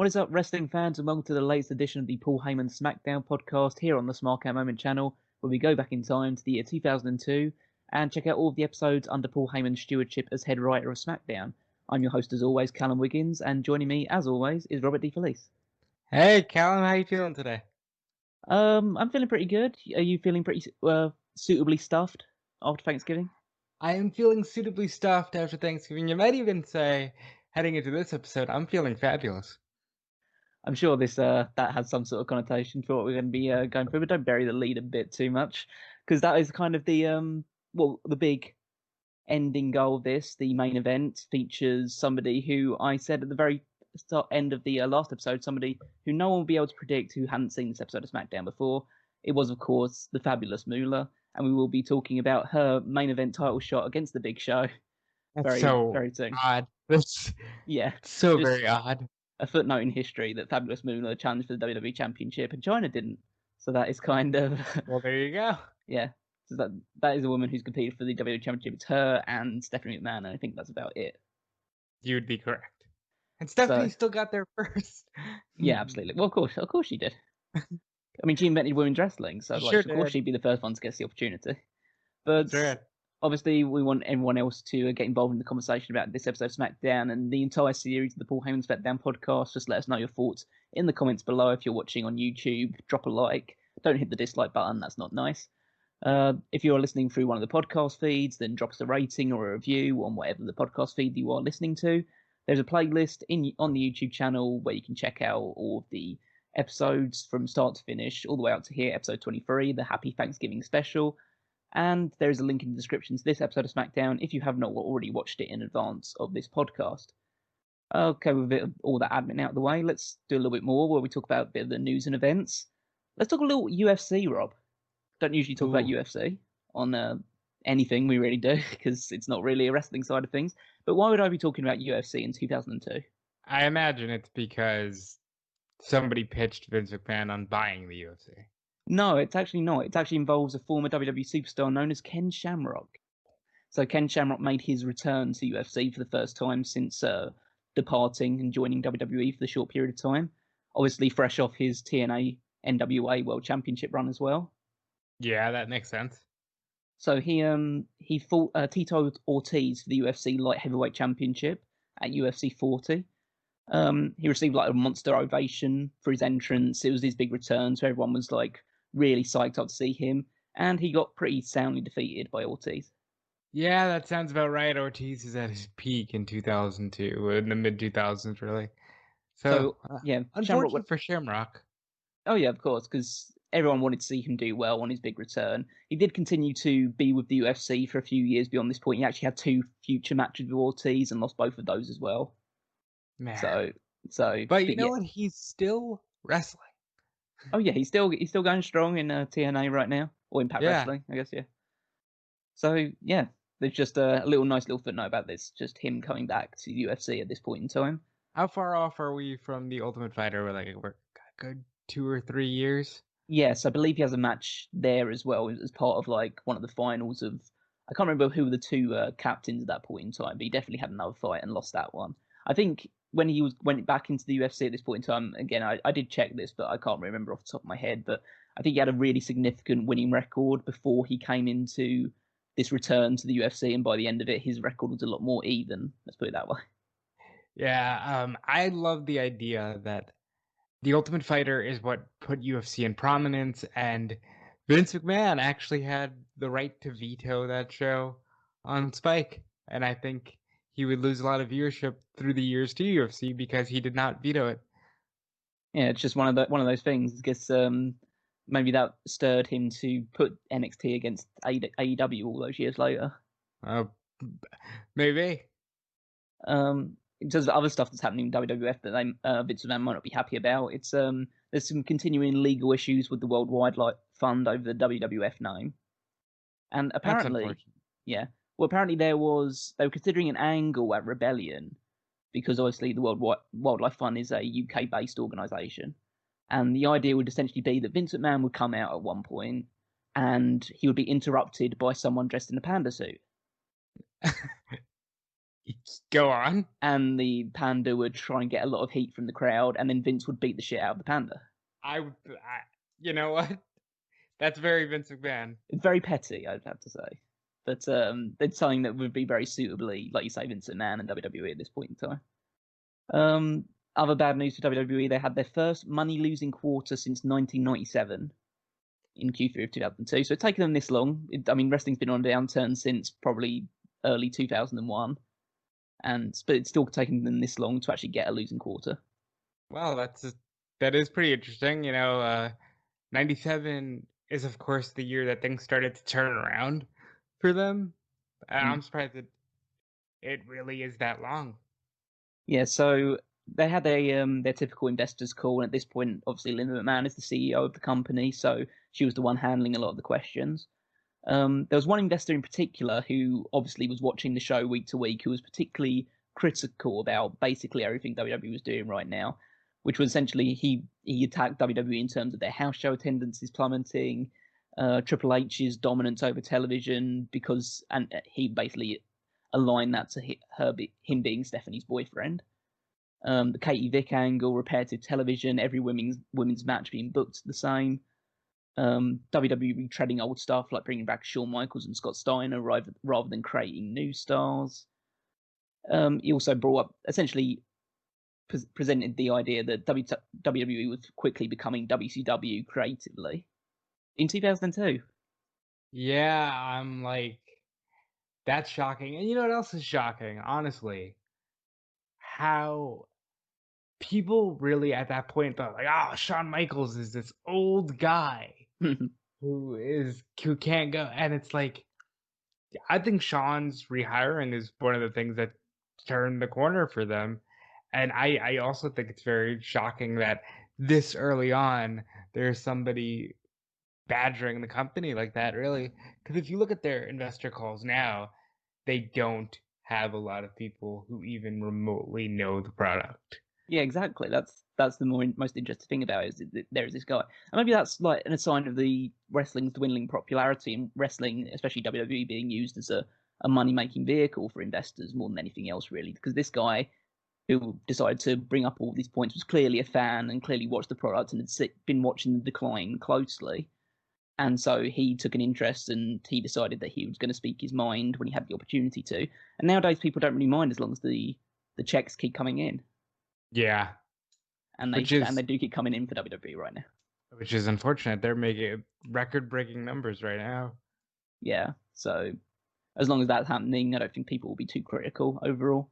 What is up, wrestling fans, and welcome to the latest edition of the Paul Heyman SmackDown podcast here on the Smark Out Moment channel, where we go back in time to the year 2002 and check out all of the episodes under Paul Heyman's stewardship as head writer of SmackDown. I'm your host, as always, Callum Wiggins, and joining me, as always, is Robert DeFelice. Hey, Callum, how you feeling today? I'm feeling pretty good. Are you feeling pretty suitably stuffed after Thanksgiving? I am feeling suitably stuffed after Thanksgiving. You might even say, heading into this episode, I'm feeling fabulous. I'm sure this that has some sort of connotation for what we're going to be going through, but don't bury the lead a bit too much, because that is kind of the big ending goal of this. The main event features somebody who I said at the very end of the last episode, somebody who no one will be able to predict who hadn't seen this episode of SmackDown before. It was, of course, the fabulous Moolah, and we will be talking about her main event title shot against the Big Show. That's so very soon. odd. That's so very odd. A footnote in history that Fabulous Moolah challenged for the WWE Championship and China didn't. So that is kind of well, there you go. Yeah, so that is a woman who's competed for the WWE Championship. It's her and Stephanie McMahon, and I think that's about it. You would be correct. And Stephanie still got there first. Yeah, absolutely. Well, of course she did. I mean, she invented women's wrestling, so of course she'd be the first one to get the opportunity. But obviously, we want everyone else to get involved in the conversation about this episode of SmackDown and the entire series of the Paul Heyman SmackDown podcast. Just let us know your thoughts in the comments below. If you're watching on YouTube, drop a like. Don't hit the dislike button. That's not nice. If you're listening through one of the podcast feeds, then drop us a rating or a review on whatever the podcast feed you are listening to. There's a playlist on the YouTube channel where you can check out all of the episodes from start to finish, all the way up to here, episode 23, the Happy Thanksgiving special. And there is a link in the description to this episode of SmackDown if you have not already watched it in advance of this podcast. Okay, with all that admin out of the way, let's do a little bit more where we talk about a bit of the news and events. Let's talk a little UFC, Rob. Don't usually talk about UFC on anything we really do, because it's not really a wrestling side of things. But why would I be talking about UFC in 2002? I imagine it's because somebody pitched Vince McMahon on buying the UFC. No, it's actually not. It actually involves a former WWE superstar known as Ken Shamrock. So Ken Shamrock made his return to UFC for the first time since departing and joining WWE for the short period of time. Obviously fresh off his TNA NWA World Championship run as well. Yeah, that makes sense. So he fought Tito Ortiz for the UFC Light Heavyweight Championship at UFC 40. He received like a monster ovation for his entrance. It was his big return, so everyone was like really psyched up to see him, and he got pretty soundly defeated by Ortiz. Yeah, that sounds about right. Ortiz is at his peak in 2002, in the mid-2000s, really. So yeah, unfortunate for Shamrock. Oh yeah, of course, because everyone wanted to see him do well on his big return. He did continue to be with the UFC for a few years beyond this point. He actually had 2 future matches with Ortiz and lost both of those as well. Man. But you know what? He's still wrestling. Oh yeah, he's still going strong in TNA right now, or Impact Wrestling, I guess. Yeah. So yeah, there's just a nice little footnote about this. Just him coming back to the UFC at this point in time. How far off are we from the Ultimate Fighter? We're a good 2 or 3 years. Yes, I believe he has a match there as well as part of like one of the finals of. I can't remember who were the 2 captains at that point in time, but he definitely had another fight and lost that one. I think when he went back into the UFC at this point in time, again, I did check this, but I can't remember off the top of my head. But I think he had a really significant winning record before he came into this return to the UFC, and by the end of it, his record was a lot more even. Let's put it that way. Yeah, I love the idea that the Ultimate Fighter is what put UFC in prominence, and Vince McMahon actually had the right to veto that show on Spike, and I think he would lose a lot of viewership through the years to UFC because he did not veto it. Yeah, it's just one of those things. I guess maybe that stirred him to put NXT against AEW all those years later. Maybe. In terms of other stuff that's happening in WWF that Vince McMahon might not be happy about, it's there's some continuing legal issues with the World Wildlife Fund over the WWF name, and apparently, apparently they were considering an angle at Rebellion, because obviously the World Wildlife Fund is a UK-based organisation, and the idea would essentially be that Vince McMahon would come out at one point, and he would be interrupted by someone dressed in a panda suit. Go on. And the panda would try and get a lot of heat from the crowd, and then Vince would beat the shit out of the panda. You know what? That's very Vince McMahon. It's very petty, I'd have to say. But it's something that would be very suitably, like you say, Vince McMahon and WWE at this point in time. Other bad news for WWE, they had their first money-losing quarter since 1997 in Q3 of 2002. So it's taken them this long. Wrestling's been on a downturn since probably early 2001. But it's still taken them this long to actually get a losing quarter. Well, that is pretty interesting. 97 is, of course, the year that things started to turn around for them. I'm surprised that it really is that long. Yeah, so they had their typical investors call, and at this point, obviously, Linda McMahon is the CEO of the company, so she was the one handling a lot of the questions. There was one investor in particular who obviously was watching the show week to week, who was particularly critical about basically everything WWE was doing right now, which was essentially he attacked WWE in terms of their house show attendance is plummeting, Triple H's dominance over television, and he basically aligned that to him being Stephanie's boyfriend. The Katie Vick angle, repetitive television, every women's match being booked the same. WWE treading old stuff like bringing back Shawn Michaels and Scott Steiner rather than creating new stars. He also brought up, essentially presented the idea that WWE was quickly becoming WCW creatively in 2002. Yeah, I'm like, that's shocking. And you know what else is shocking, honestly? How people really at that point thought, like, Shawn Michaels is this old guy who can't go. And it's like, I think Shawn's rehiring is one of the things that turned the corner for them. And I also think it's very shocking that this early on, there's somebody badgering the company like that, really. Because if you look at their investor calls now, they don't have a lot of people who even remotely know the product. Yeah, exactly. That's the most interesting thing about it, is that there is this guy. And maybe that's like a sign of the wrestling's dwindling popularity, and wrestling, especially WWE, being used as a money-making vehicle for investors more than anything else, really. Because this guy who decided to bring up all these points was clearly a fan and clearly watched the product and had been watching the decline closely. And so he took an interest, and he decided that he was going to speak his mind when he had the opportunity to. And nowadays, people don't really mind as long as the checks keep coming in. Yeah. And they do keep coming in for WWE right now. Which is unfortunate. They're making record-breaking numbers right now. Yeah, so as long as that's happening, I don't think people will be too critical overall.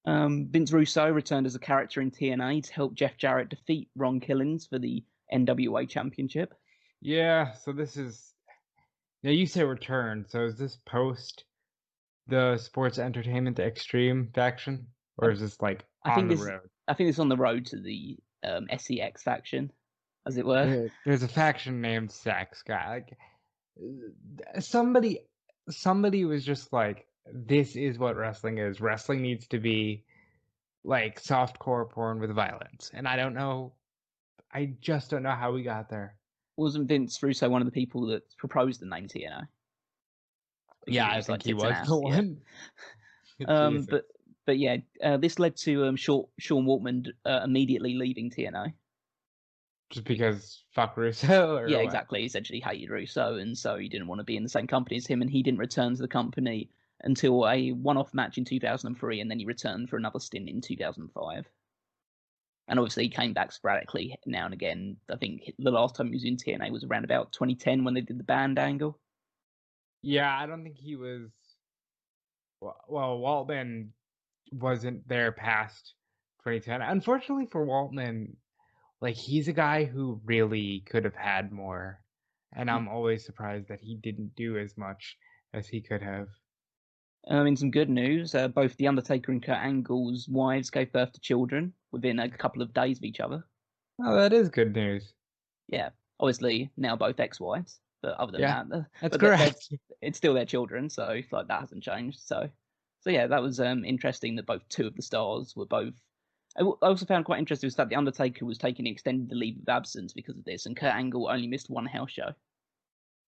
Vince Russo returned as a character in TNA to help Jeff Jarrett defeat Ron Killings for the NWA Championship. Yeah, so this is... Now, you say return, so is this post the Sports Entertainment Extreme faction? Or is this, like, on the road? I think it's on the road to the SEX faction, as it were. There's a faction named Sex Guy. Like, somebody was just like, this is what wrestling is. Wrestling needs to be like softcore porn with violence. And I just don't know how we got there. Wasn't Vince Russo one of the people that proposed the name TNA? Yeah, I think he was the one. But yeah, this led to Sean Waltman immediately leaving TNA. Just because fuck Russo? Or yeah, what? Exactly. He essentially hated Russo, and so he didn't want to be in the same company as him, and he didn't return to the company until a one-off match in 2003, and then he returned for another stint in 2005. And obviously he came back sporadically now and again. I think the last time he was in TNA was around about 2010 when they did the band angle. Yeah, I don't think he was... Well, Waltman wasn't there past 2010. Unfortunately for Waltman, like, he's a guy who really could have had more. And I'm always surprised that he didn't do as much as he could have. In some good news, both The Undertaker and Kurt Angle's wives gave birth to children within a couple of days of each other. Oh, that is good news. Yeah, obviously now both ex-wives, but other than that, that's correct. It's still their children, so like that hasn't changed. So yeah, that was interesting that both two of the stars were both. I also found quite interesting was that The Undertaker was taking an extended leave of absence because of this, and Kurt Angle only missed one house show.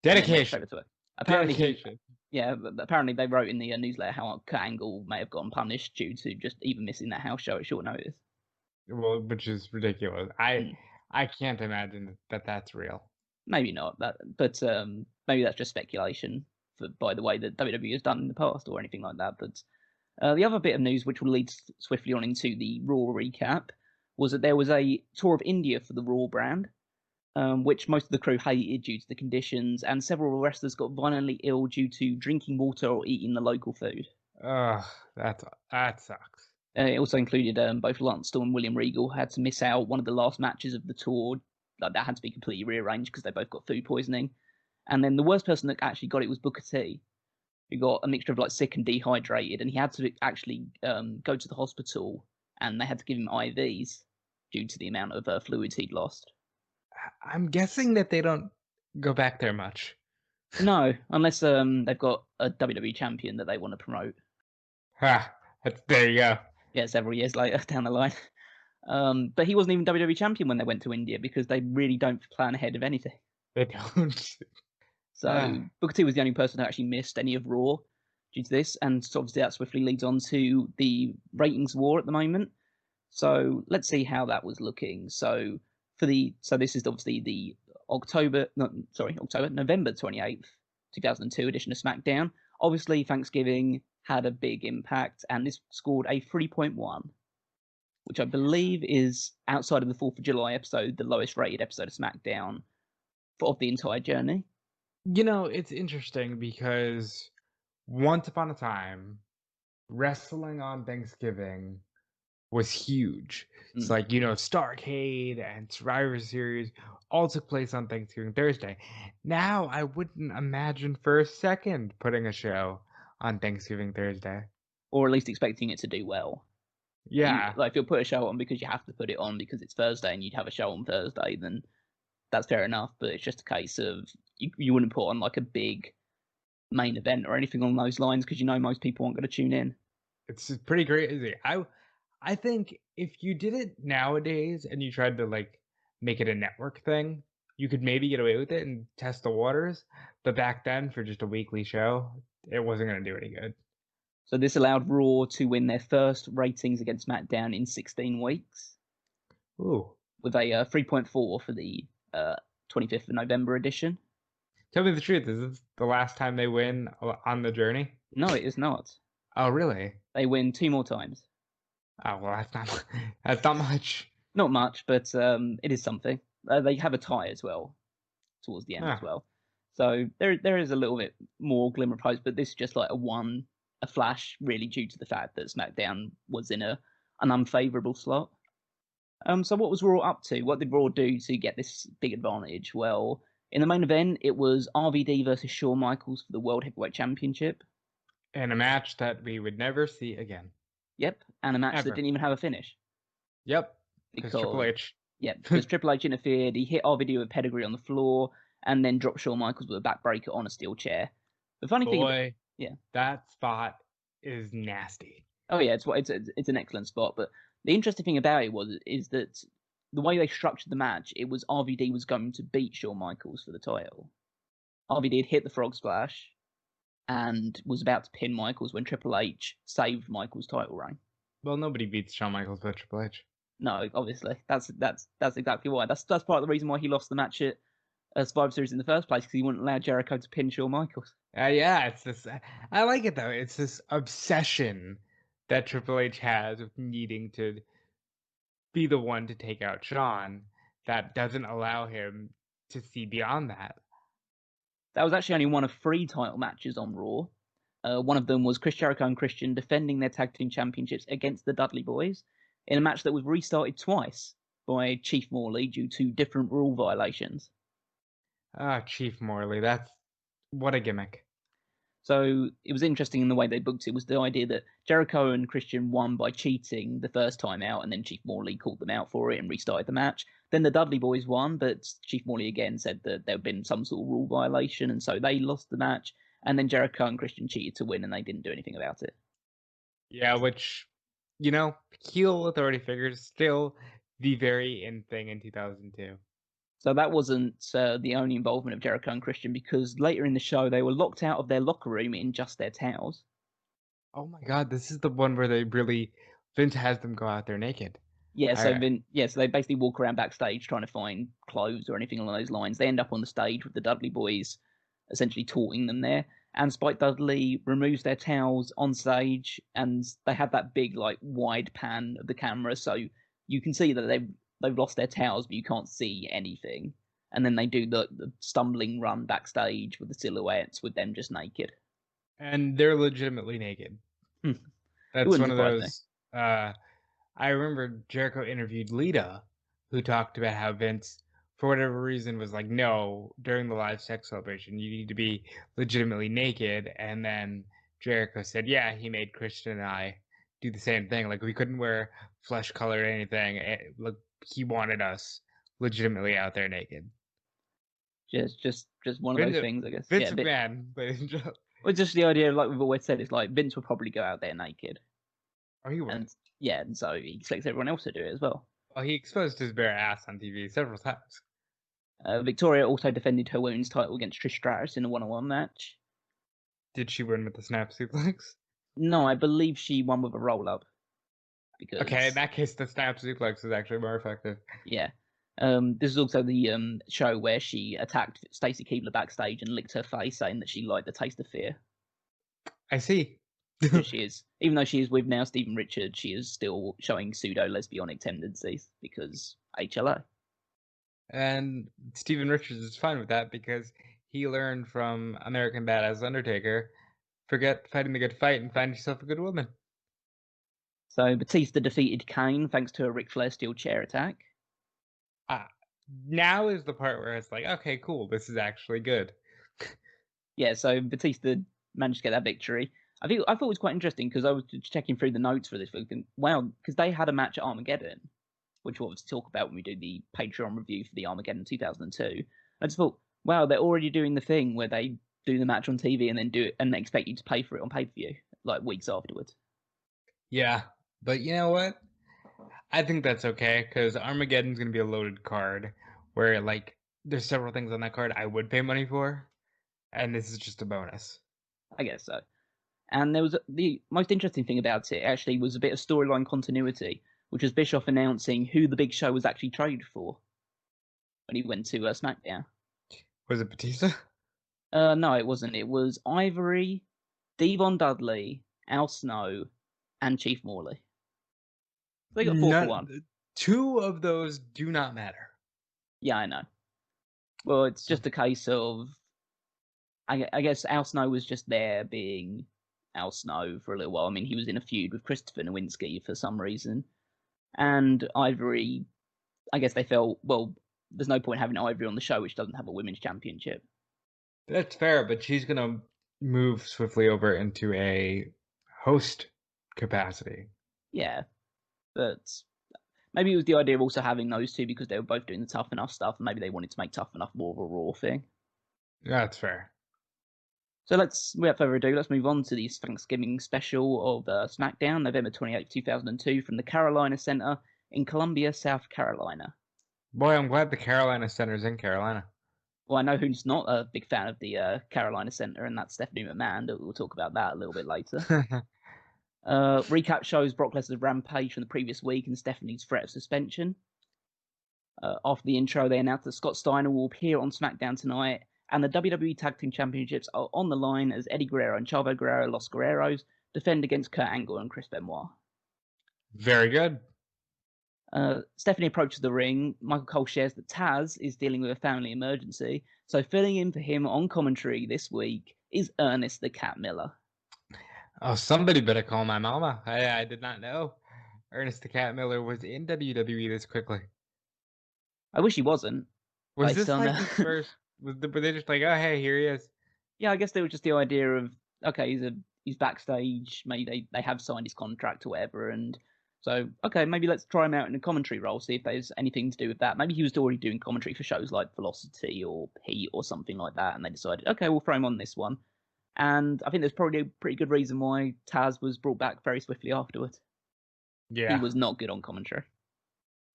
Dedication. Apparently, but apparently they wrote in the newsletter how Angle may have gotten punished due to just even missing that house show at short notice. Well, which is ridiculous. I can't imagine that that's real. Maybe not, but maybe that's just speculation by the way that WWE has done in the past or anything like that. But the other bit of news, which will lead swiftly on into the Raw recap, was that there was a tour of India for the Raw brand, which most of the crew hated due to the conditions, and several wrestlers got violently ill due to drinking water or eating the local food. Ugh, that sucks. It also included both Lance Storm and William Regal had to miss out one of the last matches of the tour. Like, that had to be completely rearranged because they both got food poisoning. And then the worst person that actually got it was Booker T, who got a mixture of like sick and dehydrated, and he had to actually go to the hospital, and they had to give him IVs due to the amount of fluids he'd lost. I'm guessing that they don't go back there much. No, unless they've got a WWE champion that they want to promote. There you go. Yeah, several years later down the line. But he wasn't even WWE champion when they went to India because they really don't plan ahead of anything. They don't. So Booker T was the only person who actually missed any of Raw due to this, and so obviously that swiftly leads on to the ratings war at the moment. So let's see how that was looking. So this is obviously the November 28th, 2002 edition of SmackDown. Obviously, Thanksgiving had a big impact, and this scored a 3.1, which I believe is, outside of the 4th of July episode, the lowest rated episode of SmackDown of the entire journey. You know, it's interesting because once upon a time, wrestling on Thanksgiving was huge. It's like, Starrcade and Survivor Series all took place on Thanksgiving Thursday. Now, I wouldn't imagine for a second putting a show on Thanksgiving Thursday. Or at least expecting it to do well. Yeah. If you'll put a show on because you have to put it on because it's Thursday and you'd have a show on Thursday, then that's fair enough. But it's just a case of you wouldn't put on like a big main event or anything along those lines because most people aren't going to tune in. It's pretty crazy. I think if you did it nowadays and you tried to like make it a network thing, you could maybe get away with it and test the waters. But back then, for just a weekly show, it wasn't going to do any good. So this allowed Raw to win their first ratings against SmackDown in 16 weeks. Ooh. With a 3.4 for the 25th of November edition. Tell me the truth, is this the last time they win on the journey? No, it is not. Oh, really? They win 2 more times. Oh, well, that's not much. Not much, but it is something. They have a tie as well towards the end as well. So there is a little bit more glimmer of hope, but this is just like a flash, really, due to the fact that SmackDown was in an unfavourable slot. So what was Raw up to? What did Raw do to get this big advantage? Well, in the main event, it was RVD versus Shawn Michaels for the World Heavyweight Championship. And a match that we would never see again. Yep, and a match that didn't even have a finish. Yep, because Triple H. Yeah, because Triple H interfered. He hit RVD with a pedigree on the floor and then dropped Shawn Michaels with a backbreaker on a steel chair. The funny thing, that spot is nasty. Oh yeah, it's an excellent spot. But the interesting thing about it is that the way they structured the match, it was RVD was going to beat Shawn Michaels for the title. RVD had hit the frog splash and was about to pin Michaels when Triple H saved Michaels' title reign. Well, nobody beats Shawn Michaels but Triple H. No, obviously. That's exactly why. That's part of the reason why he lost the match at Survivor Series in the first place, because he wouldn't allow Jericho to pin Shawn Michaels. Yeah, it's this. I like it though. It's this obsession that Triple H has with needing to be the one to take out Shawn that doesn't allow him to see beyond that. That was actually only one of 3 title matches on Raw. One of them was Chris Jericho and Christian defending their tag team championships against the Dudley Boys in a match that was restarted twice by Chief Morley due to different rule violations. Chief Morley, what a gimmick. So it was interesting in the way they booked it was the idea that Jericho and Christian won by cheating the first time out, and then Chief Morley called them out for it and restarted the match. Then the Dudley Boys won, but Chief Morley again said that there had been some sort of rule violation, and so they lost the match. And then Jericho and Christian cheated to win, and they didn't do anything about it. Yeah, which, heel authority figures still the very in thing in 2002. So that wasn't the only involvement of Jericho and Christian, because later in the show they were locked out of their locker room in just their towels. Oh my God, this is the one where Vince has them go out there naked. Yeah, so they basically walk around backstage trying to find clothes or anything along those lines. They end up on the stage with the Dudley Boys, essentially taunting them there. And Spike Dudley removes their towels on stage, and they have that big, like, wide pan of the camera, so you can see that they've lost their towels, but you can't see anything. And then they do the stumbling run backstage with the silhouettes, with them just naked. And they're legitimately naked. That's one of those. I remember Jericho interviewed Lita, who talked about how Vince, for whatever reason, was like, no, during the live sex celebration, you need to be legitimately naked. And then Jericho said, yeah, he made Christian and I do the same thing. Like, we couldn't wear flesh color or anything. Like, he wanted us legitimately out there naked. Just one of those things, I guess. Vince McMahon, ladies and gentlemen. Well, just the idea, like we've always said, is like Vince would probably go out there naked. Oh, he would. And so he expects everyone else to do it as well. Well, he exposed his bare ass on TV several times. Victoria also defended her women's title against Trish Stratus in a one-on-one match. Did she win with the snap suplex? No, I believe she won with a roll-up. Okay, in that case, the snap suplex is actually more effective. Yeah. This is also the show where she attacked Stacy Keibler backstage and licked her face, saying that she liked the taste of fear. I see. She is, even though she is with now Steven Richards, she is still showing pseudo-lesbianic tendencies because HLO. And Steven Richards is fine with that because he learned from American Badass Undertaker, forget fighting the good fight and find yourself a good woman. So Batista defeated Kane thanks to a Ric Flair steel chair attack. Now is the part where it's like, okay, cool, this is actually good. Yeah, so Batista managed to get that victory. I thought it was quite interesting because I was checking through the notes for this week, and wow, because they had a match at Armageddon, which we'll obviously talk about when we do the Patreon review for the Armageddon 2002. I just thought, wow, they're already doing the thing where they do the match on TV and then do it and expect you to pay for it on pay-per-view, like weeks afterwards. Yeah, but you know what? I think that's okay because Armageddon's going to be a loaded card where, like, there's several things on that card I would pay money for, and this is just a bonus. I guess so. And there was the most interesting thing about it actually was a bit of storyline continuity, which was Bischoff announcing who the Big Show was actually traded for when he went to SmackDown. Was it Batista? No, it wasn't. It was Ivory, Devon Dudley, Al Snow, and Chief Morley. They got 4 for 1. 2 of those do not matter. Yeah, I know. Well, it's just a case of, I guess Al Snow was just there being Al Snow for a little while. I mean, he was in a feud with Christopher Nowinski for some reason. And Ivory, I guess they felt, well, there's no point having Ivory on the show, which doesn't have a women's championship. That's fair, but she's going to move swiftly over into a host capacity. Yeah, but maybe it was the idea of also having those two because they were both doing the Tough Enough stuff, and maybe they wanted to make Tough Enough more of a Raw thing. Yeah, that's fair. So without further ado, let's move on to the Thanksgiving special of SmackDown, November 28, 2002, from the Carolina Center in Columbia, South Carolina. Boy, I'm glad the Carolina Center's in Carolina. Well, I know who's not a big fan of the Carolina Center, and that's Stephanie McMahon. We'll talk about that a little bit later. Recap shows Brock Lesnar's rampage from the previous week and Stephanie's threat of suspension. After the intro, they announced that Scott Steiner will appear on SmackDown tonight, and the WWE Tag Team Championships are on the line as Eddie Guerrero and Chavo Guerrero, Los Guerreros, defend against Kurt Angle and Chris Benoit. Very good. Stephanie approaches the ring. Michael Cole shares that Taz is dealing with a family emergency, so filling in for him on commentary this week is Ernest the Cat Miller. Oh, somebody better call my mama. I did not know Ernest the Cat Miller was in WWE this quickly. I wish he wasn't. Was this like his first? Were they just like, oh, hey, here he is? Yeah, I guess there was just the idea of, okay, he's backstage. Maybe they have signed his contract or whatever, and so okay, maybe let's try him out in a commentary role, see if there's anything to do with that. Maybe he was already doing commentary for shows like Velocity or Heat or something like that, and they decided, okay, we'll throw him on this one. And I think there's probably a pretty good reason why Taz was brought back very swiftly afterwards. Yeah. He was not good on commentary.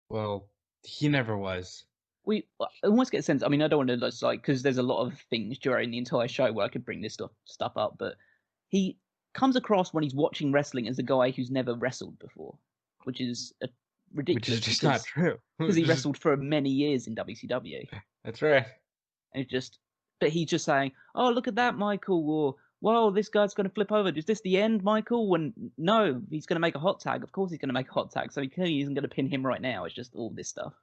Well, he never was. I almost get a sense. I mean, I don't want to just because there's a lot of things during the entire show where I could bring this stuff up, but he comes across when he's watching wrestling as a guy who's never wrestled before, which is ridiculous. Which is just not true. Because he wrestled for many years in WCW. That's right. And but he's just saying, "Oh, look at that, Michael," or "Whoa, this guy's going to flip over. Is this the end, Michael?" When no, he's going to make a hot tag. Of course, he's going to make a hot tag. So he clearly isn't going to pin him right now. It's just all this stuff.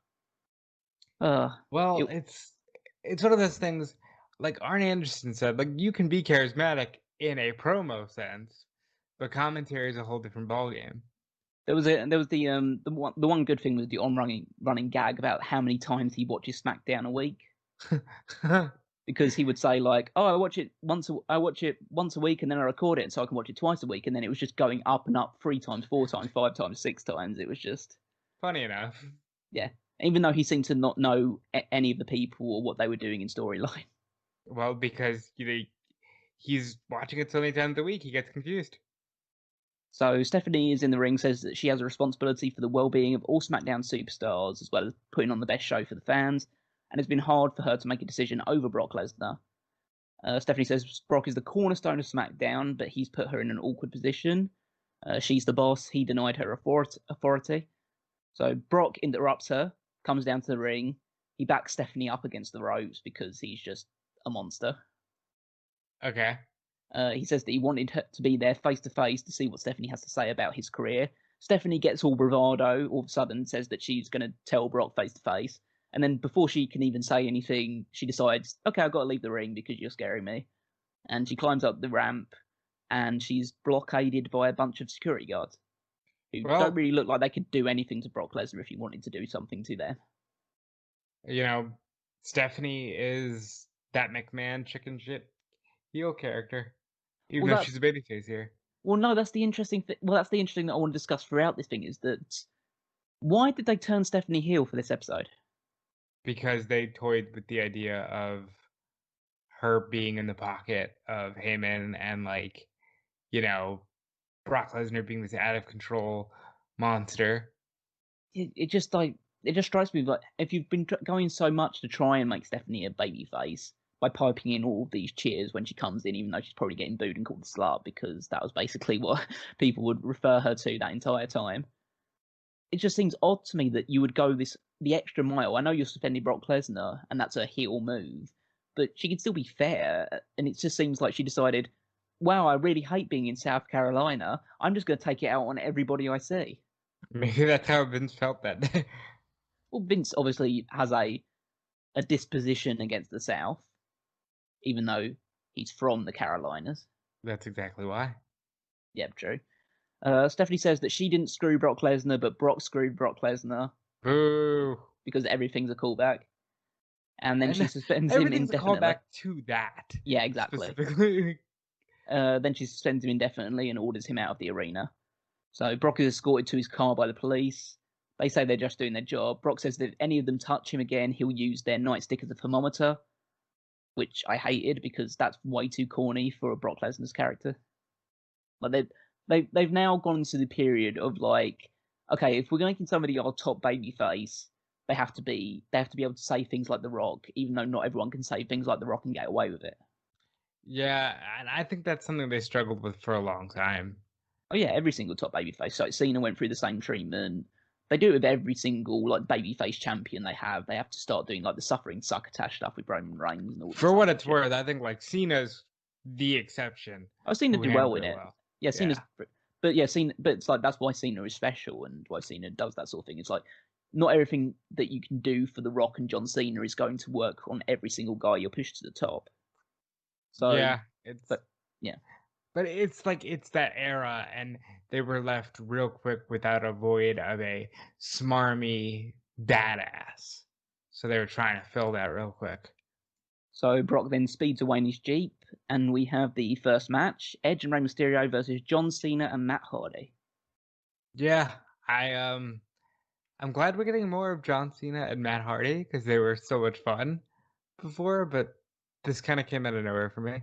Well, it's one of those things. Like Arn Anderson said, like you can be charismatic in a promo sense, but commentary is a whole different ballgame. There was the one good thing was the running gag about how many times he watches SmackDown a week. Because he would say like, "Oh, I watch it once a week, and then I record it, so I can watch it twice a week." And then it was just going up and up 3 times, 4 times, 5 times, 6 times. It was just funny enough. Yeah, even though he seemed to not know any of the people or what they were doing in storyline. Well, because he's watching it so many times a week, he gets confused. So Stephanie is in the ring, says that she has a responsibility for the well-being of all SmackDown superstars, as well as putting on the best show for the fans, and it's been hard for her to make a decision over Brock Lesnar. Stephanie says Brock is the cornerstone of SmackDown, but he's put her in an awkward position. She's the boss. He denied her authority. So Brock interrupts her, comes down to the ring. He backs Stephanie up against the ropes because he's just a monster. Okay. He says that he wanted her to be there face to face to see what Stephanie has to say about his career. Stephanie gets all bravado, all of a sudden says that she's going to tell Brock face to face. And then before she can even say anything, she decides, okay, I've got to leave the ring because you're scaring me. And she climbs up the ramp and she's blockaded by a bunch of security guards who don't really look like they could do anything to Brock Lesnar if he wanted to do something to them. You know, Stephanie is that McMahon chicken shit heel character, even though she's a babyface here. Well, no, that's the interesting thing. Well, that's the interesting that I want to discuss throughout this thing is that why did they turn Stephanie heel for this episode? Because they toyed with the idea of her being in the pocket of Heyman and, like, you know, Brock Lesnar being this out of control monster. It just strikes me like if you've been going so much to try and make Stephanie a babyface by piping in all these cheers when she comes in, even though she's probably getting booed and called a slut because that was basically what people would refer her to that entire time. It just seems odd to me that you would go the extra mile. I know you're suspending Brock Lesnar, and that's a heel move, but she could still be fair. And it just seems like she decided, wow, I really hate being in South Carolina. I'm just going to take it out on everybody I see. Maybe that's how Vince felt that day. Well, Vince obviously has a disposition against the South, even though he's from the Carolinas. That's exactly why. Yep, true. Stephanie says that she didn't screw Brock Lesnar, but Brock screwed Brock Lesnar. Boo! Because everything's a callback. And then she suspends him indefinitely. Everything's a callback to that. Yeah, exactly. Specifically. Then she suspends him indefinitely and orders him out of the arena. So Brock is escorted to his car by the police. They say they're just doing their job. Brock says that if any of them touch him again, he'll use their nightstick as a thermometer, which I hated because that's way too corny for a Brock Lesnar's character. Like they've now gone into the period of like, okay, if we're making somebody our top babyface, they have to be able to say things like The Rock, even though not everyone can say things like The Rock and get away with it. Yeah, and I think that's something they struggled with for a long time. Oh yeah, every single top babyface. So Cena went through the same treatment. They do it with every single like babyface champion they have. They have to start doing like the suffering succotash stuff with Roman Reigns and all. For what it's worth, I think like Cena's the exception. I've seen Cena do well in it. Yeah, Cena's, but Cena, but it's like that's why Cena is special and why Cena does that sort of thing. It's like not everything that you can do for The Rock and John Cena is going to work on every single guy you're pushed to the top. So but it's like it's that era, and they were left real quick without a void of a smarmy badass. So they were trying to fill that real quick. So Brock then speeds away in his Jeep, and we have the first match, Edge and Rey Mysterio versus John Cena and Matt Hardy. Yeah, I'm glad we're getting more of John Cena and Matt Hardy because they were so much fun before, but this kind of came out of nowhere for me.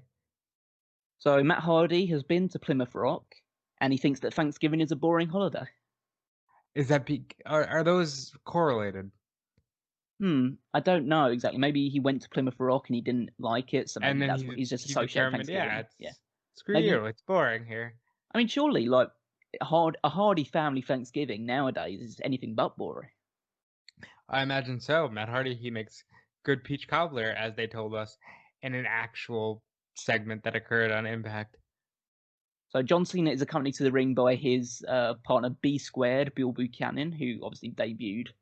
So Matt Hardy has been to Plymouth Rock, and he thinks that Thanksgiving is a boring holiday. Is that are those correlated? I don't know exactly. Maybe he went to Plymouth Rock and he didn't like it, so maybe that's what he's just associated with Thanksgiving. Yeah, screw you, it's boring here. I mean, surely, like, a Hardy family Thanksgiving nowadays is anything but boring. I imagine so. Matt Hardy, he makes good peach cobbler, as they told us in an actual segment that occurred on Impact. So John Cena is accompanied to the ring by his partner B Squared, Bill Buchanan, who obviously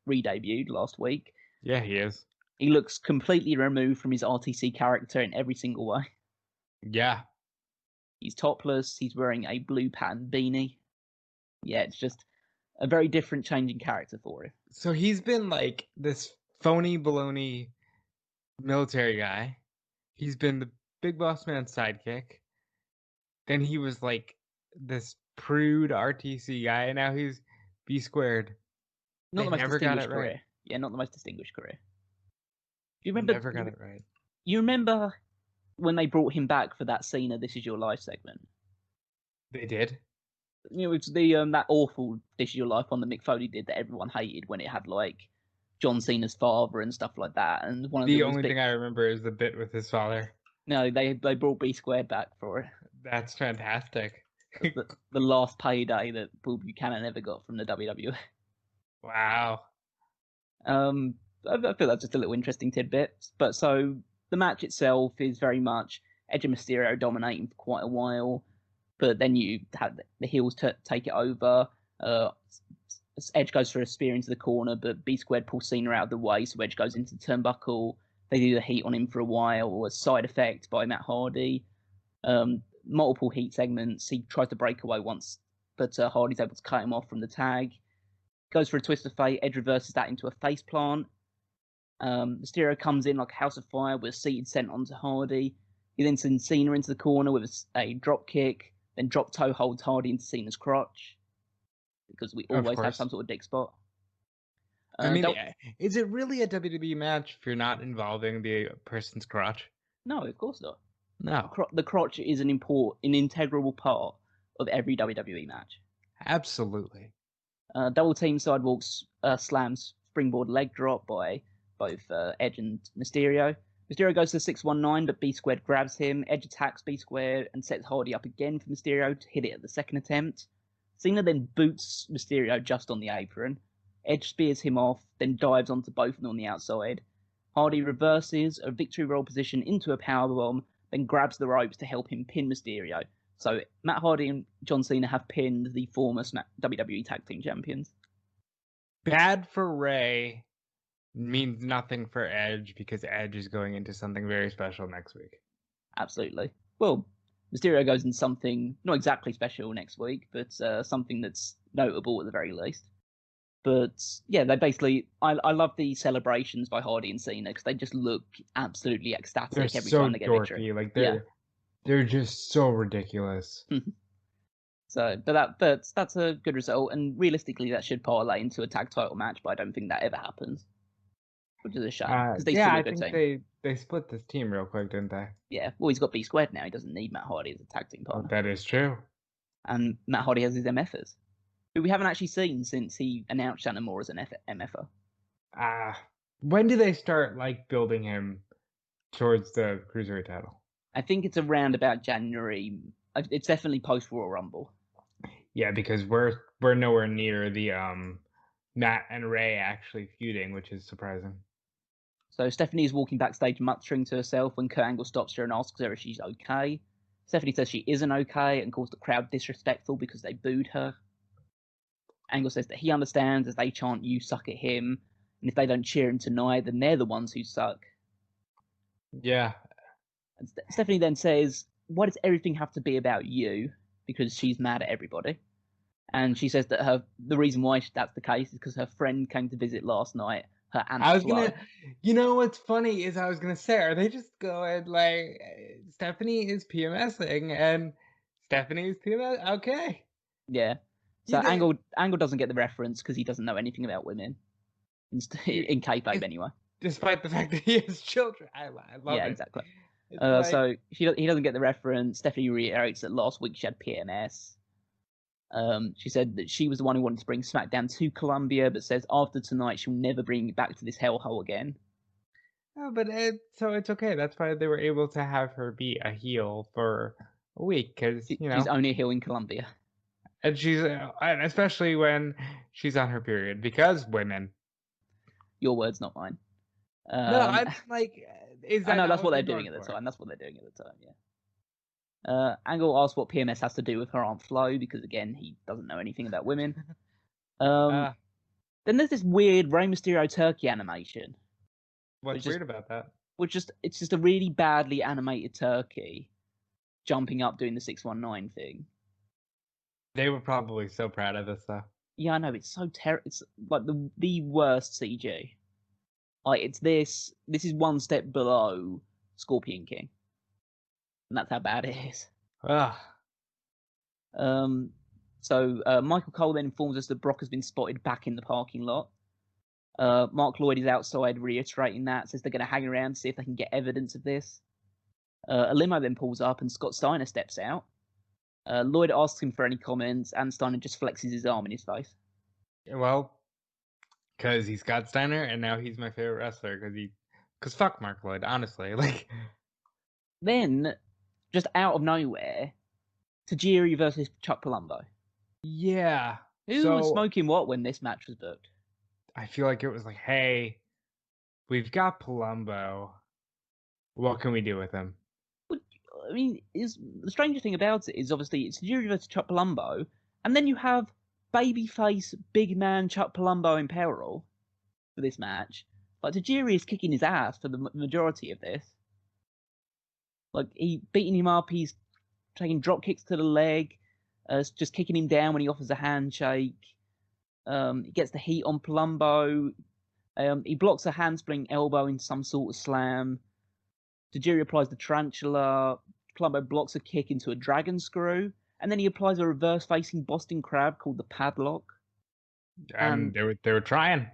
re-debuted last week. Yeah, he is. He looks completely removed from his RTC character in every single way. Yeah. He's topless. He's wearing a blue pattern beanie. Yeah, it's just a very different change in character for him. So he's been like this phony baloney military guy. He's been the Big Boss Man's sidekick. Then he was like this prude RTC guy, and now he's B Squared. Not the most distinguished career. Right. Yeah, not the most distinguished career. You remember? Never got it right. You remember when they brought him back for that Cena "This Is Your Life" segment? They did. You know, it's the that awful "This Is Your Life" on the Mick Foley did that everyone hated when it had like John Cena's father and stuff like that. And one of the only thing I remember is the bit with his father. No, they brought B Squared back for it. That's fantastic. the last payday that Paul Buchanan ever got from the WWE. Wow. I feel that's just a little interesting tidbit. But so the match itself is very much Edge and Mysterio dominating for quite a while, but then you have the heels take it over. Edge goes for a spear into the corner, but B Squared pulls Cena out of the way, so Edge goes into the turnbuckle. They do the heat on him for a while, a side effect by Matt Hardy. Multiple heat segments. He tries to break away once, but Hardy's able to cut him off from the tag. Goes for a twist of fate. Edge reverses that into a face plant. Mysterio comes in like a house of fire with a seated sent onto Hardy. He then sends Cena into the corner with a drop kick, then drop toe holds Hardy into Cena's crotch, because we always have some sort of dick spot. I mean, is it really a WWE match if you're not involving the person's crotch? No, of course not. No. The crotch is an integral part of every WWE match. Absolutely. Double team sidewalks slams springboard leg drop by both Edge and Mysterio. Mysterio goes to the 619, but B Squared grabs him. Edge attacks B Squared and sets Hardy up again for Mysterio to hit it at the second attempt. Cena then boots Mysterio just on the apron. Edge spears him off, then dives onto both of them on the outside. Hardy reverses a victory roll position into a powerbomb, then grabs the ropes to help him pin Mysterio. So Matt Hardy and John Cena have pinned the former WWE Tag Team Champions. Bad for Ray means nothing for Edge, because Edge is going into something very special next week. Absolutely. Well, Mysterio goes into something not exactly special next week, but something that's notable at the very least. But yeah, they basically, I love the celebrations by Hardy and Cena because they just look absolutely ecstatic every time they get a victory. Like they're just so ridiculous. So, but that's a good result, and realistically, that should parlay into a tag title match. But I don't think that ever happens, which is a shame because I think they split this team real quick, didn't they? Yeah. Well, he's got B Squared now. He doesn't need Matt Hardy as a tag team partner. That is true. And Matt Hardy has his MFers, who we haven't actually seen since he announced Shannon Moore as an MFer. When do they start like building him towards the Cruiserweight title? I think it's around about January. It's definitely post Royal Rumble. Yeah, because we're nowhere near the Matt and Ray actually feuding, which is surprising. So Stephanie is walking backstage muttering to herself when Kurt Angle stops her and asks her if she's okay. Stephanie says she isn't okay and calls the crowd disrespectful because they booed her. Angle says that he understands as they chant "You suck" at him, and if they don't cheer him tonight, then they're the ones who suck. Yeah. And Stephanie then says, "Why does everything have to be about you?" Because she's mad at everybody. And she says that the reason why that's the case is because her friend came to visit last night. Her aunt. You know what's funny is I was gonna say, are they just going like Stephanie is PMSing and Stephanie is PMS? Okay. Yeah. So Angle doesn't get the reference because he doesn't know anything about women. In kayfabe anyway. Despite the fact that he has children. I love it. Yeah, exactly. So he doesn't get the reference. Stephanie reiterates that last week she had PMS. She said that she was the one who wanted to bring SmackDown to Colombia, but says after tonight she'll never bring it back to this hellhole again. Oh, but it's okay. That's why they were able to have her be a heel for a week, because she's only a heel in Colombia, and she's especially when she's on her period, because women. Your words, not mine. No, I mean, like, is that? I know that's what they're doing at the time. That's what they're doing at the time. Yeah. Angle asks what PMS has to do with her Aunt Flo, because again he doesn't know anything about women. Then there's this weird Rey Mysterio turkey animation. What's weird about that? It's just a really badly animated turkey jumping up doing the 619 thing. They were probably so proud of this though. Yeah, I know, it's so terrible. It's like the worst CG. Like it's this is one step below Scorpion King. And that's how bad it is. So Michael Cole then informs us that Brock has been spotted back in the parking lot. Mark Lloyd is outside reiterating that, says they're going to hang around to see if they can get evidence of this. A limo then pulls up and Scott Steiner steps out. Lloyd asks him for any comments and Steiner just flexes his arm in his face. Well, because he's Scott Steiner and now he's my favorite wrestler because fuck Mark Lloyd, honestly. Like, then, just out of nowhere, Tajiri versus Chuck Palumbo. Yeah. Who was smoking what when this match was booked? I feel like it was like, hey, we've got Palumbo. What can we do with him? I mean, the strangest thing about it is obviously it's Tajiri versus Chuck Palumbo, and then you have babyface big man Chuck Palumbo in peril for this match. Like Tajiri is kicking his ass for the majority of this. Like he beating him up, he's taking drop kicks to the leg, just kicking him down when he offers a handshake. He gets the heat on Palumbo. He blocks a handspring elbow in some sort of slam. Tajiri applies the tarantula. Palumbo blocks a kick into a dragon screw. And then he applies a reverse-facing Boston Crab called the Padlock. And they were trying.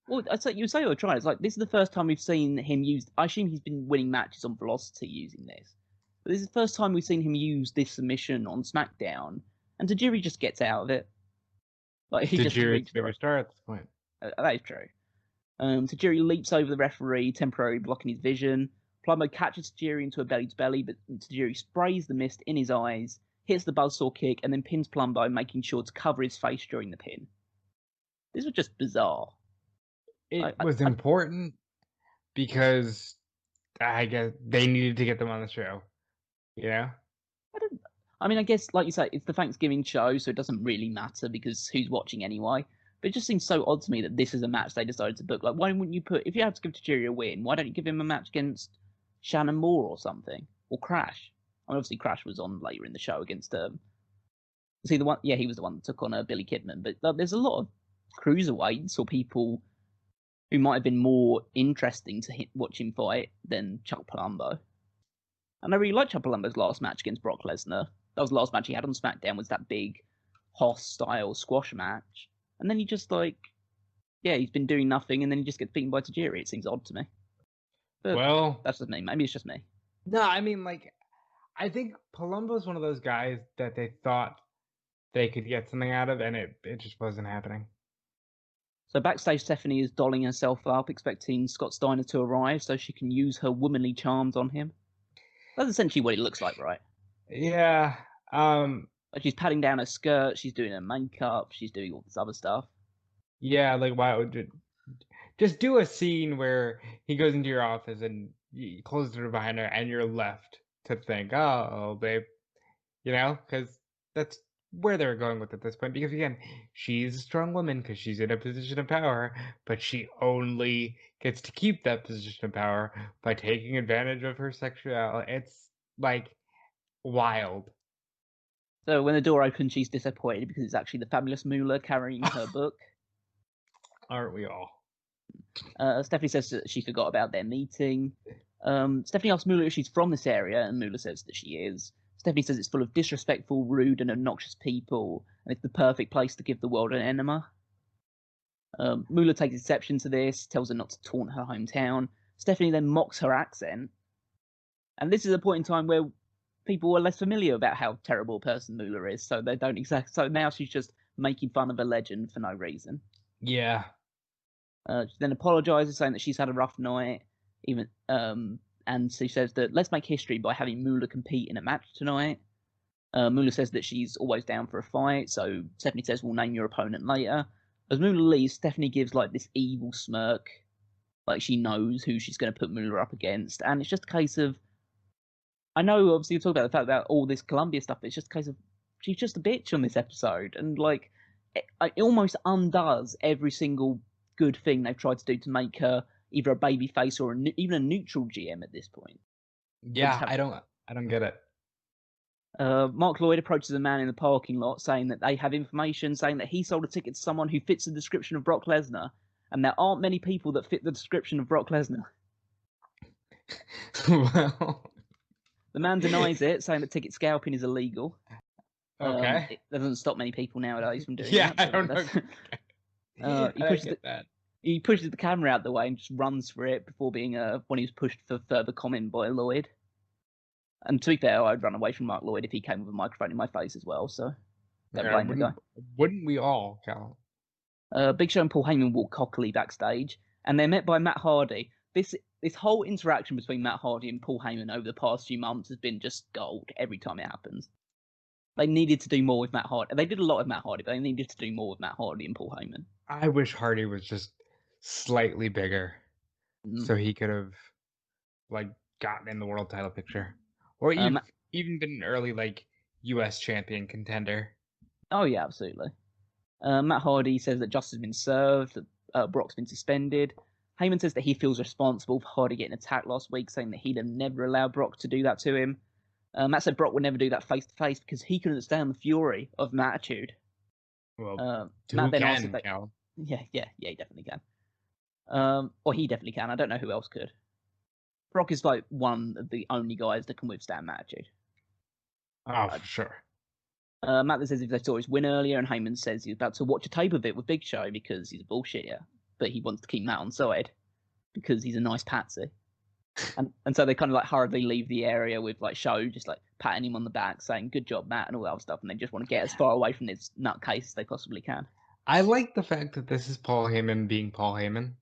Well, you say they were trying. It's like, this is the first time we've seen him use... I assume he's been winning matches on Velocity using this. But this is the first time we've seen him use this submission on SmackDown. And Tajiri just gets out of it. Like Tajiri's favorite star at this point. That is true. Tajiri leaps over the referee, temporarily blocking his vision. Palumbo catches Tajiri into a belly-to-belly, but Tajiri sprays the mist in his eyes, hits the buzzsaw kick, and then pins Palumbo, making sure to cover his face during the pin. This was just bizarre. It was important because I guess they needed to get them on the show. Yeah? I guess, like you say, it's the Thanksgiving show, so it doesn't really matter because who's watching anyway. But it just seems so odd to me that this is a match they decided to book. Like, why wouldn't you if you have to give Tajiri a win, why don't you give him a match against Shannon Moore or something? Or Crash? Obviously Crash was on later in the show against, he was the one that took on Billy Kidman. But there's a lot of cruiserweights or people who might have been more interesting to watch him fight than Chuck Palumbo. And I really liked Chuck Palumbo's last match against Brock Lesnar. That was the last match he had on SmackDown, was that big Hoss-style squash match. And then he just, he's been doing nothing, and then he just gets beaten by Tajiri. It seems odd to me. But well, that's just me. Maybe it's just me. No, I think Palumbo's one of those guys that they thought they could get something out of, and it just wasn't happening. So backstage, Stephanie is dolling herself up, expecting Scott Steiner to arrive so she can use her womanly charms on him. That's essentially what it looks like, right? Yeah. She's patting down her skirt, she's doing her makeup, she's doing all this other stuff. Yeah, why would you just do a scene where he goes into your office and you close the door behind her and you're left to think, oh, babe, because that's where they're going with it at this point. Because again, she's a strong woman because she's in a position of power, but she only gets to keep that position of power by taking advantage of her sexuality. It's wild. So when the door opens, she's disappointed because it's actually the fabulous Moolah carrying her book. Aren't we all? Stephanie says that she forgot about their meeting. Stephanie asks Moolah if she's from this area, and Moolah says that she is. Stephanie says it's full of disrespectful, rude, and obnoxious people, and it's the perfect place to give the world an enema. Moolah takes exception to this, tells her not to taunt her hometown. Stephanie then mocks her accent. And this is a point in time where people are less familiar about how terrible a person Moolah is, so they don't exactly. So now she's just making fun of a legend for no reason. Yeah. She then apologizes, saying that she's had a rough night, and she says that let's make history by having Moolah compete in a match tonight. Moolah says that she's always down for a fight, so Stephanie says we'll name your opponent later. As Moolah leaves, Stephanie gives like this evil smirk, like she knows who she's going to put Moolah up against, and it's just a case of, I know obviously you talk about the fact about all this Columbia stuff, but it's just a case of she's just a bitch on this episode, and like it almost undoes every single good thing they've tried to do to make her either a baby face or even a neutral GM at this point. Yeah, I don't get it. Mark Lloyd approaches a man in the parking lot saying that they have information saying that he sold a ticket to someone who fits the description of Brock Lesnar, and there aren't many people that fit the description of Brock Lesnar. Well, the man denies it, saying that ticket scalping is illegal. Okay. That doesn't stop many people nowadays from doing that. Yeah, I don't know. He pushes the camera out the way and just runs for it before being when he was pushed for further comment by Lloyd. And to be fair, I'd run away from Mark Lloyd if he came with a microphone in my face as well, so don't blame the guy. Wouldn't we all, Callum? Big Show and Paul Heyman walk cockily backstage, and they're met by Matt Hardy. This whole interaction between Matt Hardy and Paul Heyman over the past few months has been just gold every time it happens. They needed to do more with Matt Hardy. They did a lot with Matt Hardy, but they needed to do more with Matt Hardy and Paul Heyman. I wish Hardy was just slightly bigger, so he could have like gotten in the world title picture, or even been an early like U.S. champion contender. Oh yeah, absolutely. Matt Hardy says that justice has been served, that Brock's been suspended. Heyman says that he feels responsible for Hardy getting attacked last week, saying that he'd have never allowed Brock to do that to him. Matt said Brock would never do that face to face because he couldn't stand the fury of Mattitude. Well, Matt then can, asked if Cal? Yeah, he definitely can. Or he definitely can. I don't know who else could. Brock is like one of the only guys that can withstand Mattitude. Oh, for sure. Matt then says if they saw his win earlier, and Heyman says he's about to watch a tape of it with Big Show because he's a bullshitter, but he wants to keep Matt on side because he's a nice patsy. And so they kind of like hurriedly leave the area with like Show just like patting him on the back, saying "Good job, Matt," and all that stuff, and they just want to get as far away from this nutcase as they possibly can. I like the fact that this is Paul Heyman being Paul Heyman,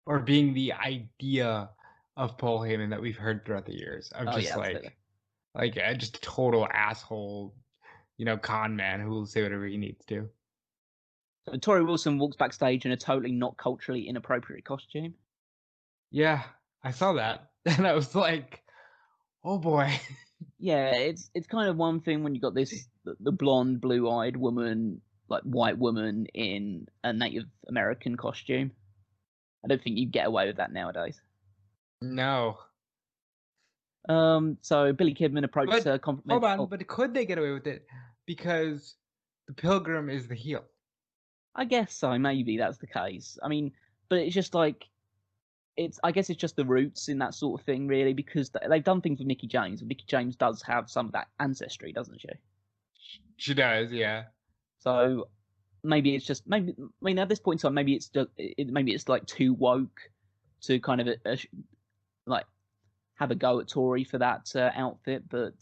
or being the idea of Paul Heyman that we've heard throughout the years of just just a total asshole, con man who will say whatever he needs to. So Tori Wilson walks backstage in a totally not culturally inappropriate costume. Yeah, I saw that, and I was like, "Oh boy." Yeah, it's kind of one thing when you got this the blonde, blue-eyed woman, like white woman in a Native American costume. I don't think you get away with that nowadays. No. So Billy Kidman approached her. Hold on, but could they get away with it because the Pilgrim is the heel? I guess so. Maybe that's the case. I mean, but it's just like I guess it's just the roots in that sort of thing, really, because they've done things with Mickie James, and Mickie James does have some of that ancestry, doesn't she? She does, yeah. So maybe it's just I mean, at this point in time, maybe it's like too woke to kind of like have a go at Tori for that outfit, but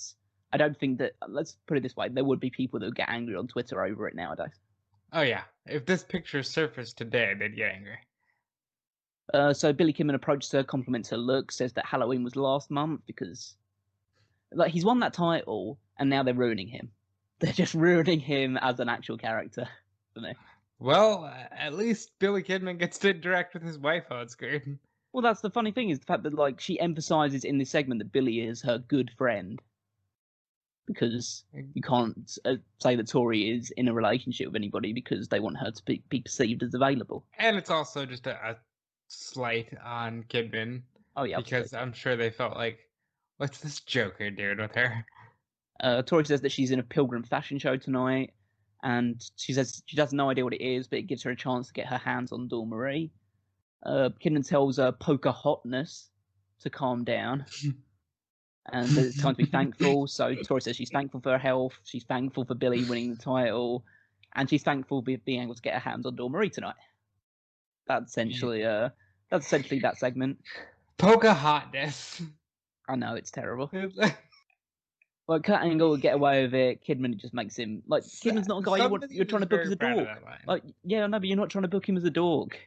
I don't think that. Let's put it this way: there would be people that would get angry on Twitter over it nowadays. Oh yeah, if this picture surfaced today, they'd get angry. So Billy Kidman approaches her, compliments her look, says that Halloween was last month because, like, he's won that title, and now they're ruining him. They're just ruining him as an actual character for me. Well, at least Billy Kidman gets to interact with his wife on screen. Well, that's the funny thing is the fact that like she emphasizes in this segment that Billy is her good friend, because you can't say that Tori is in a relationship with anybody because they want her to be perceived as available. And it's also just a slight on Kidman. Oh yeah, because absolutely. I'm sure they felt like, what's this Joker doing with her? Tori says that she's in a Pilgrim fashion show tonight, and she says she has no idea what it is, but it gives her a chance to get her hands on Dawn Marie. Kidman tells her Poker Hotness to calm down, and that it's time to be thankful. So Tori says she's thankful for her health, she's thankful for Billy winning the title, and she's thankful for being able to get her hands on Dawn Marie tonight. That's essentially that segment. Poker Hotness. I know, it's terrible. Like, Kurt Angle would get away with it. Kidman just makes him like Kidman's not a guy you're trying to book as a dork. Like, yeah, no, but you're not trying to book him as a dork,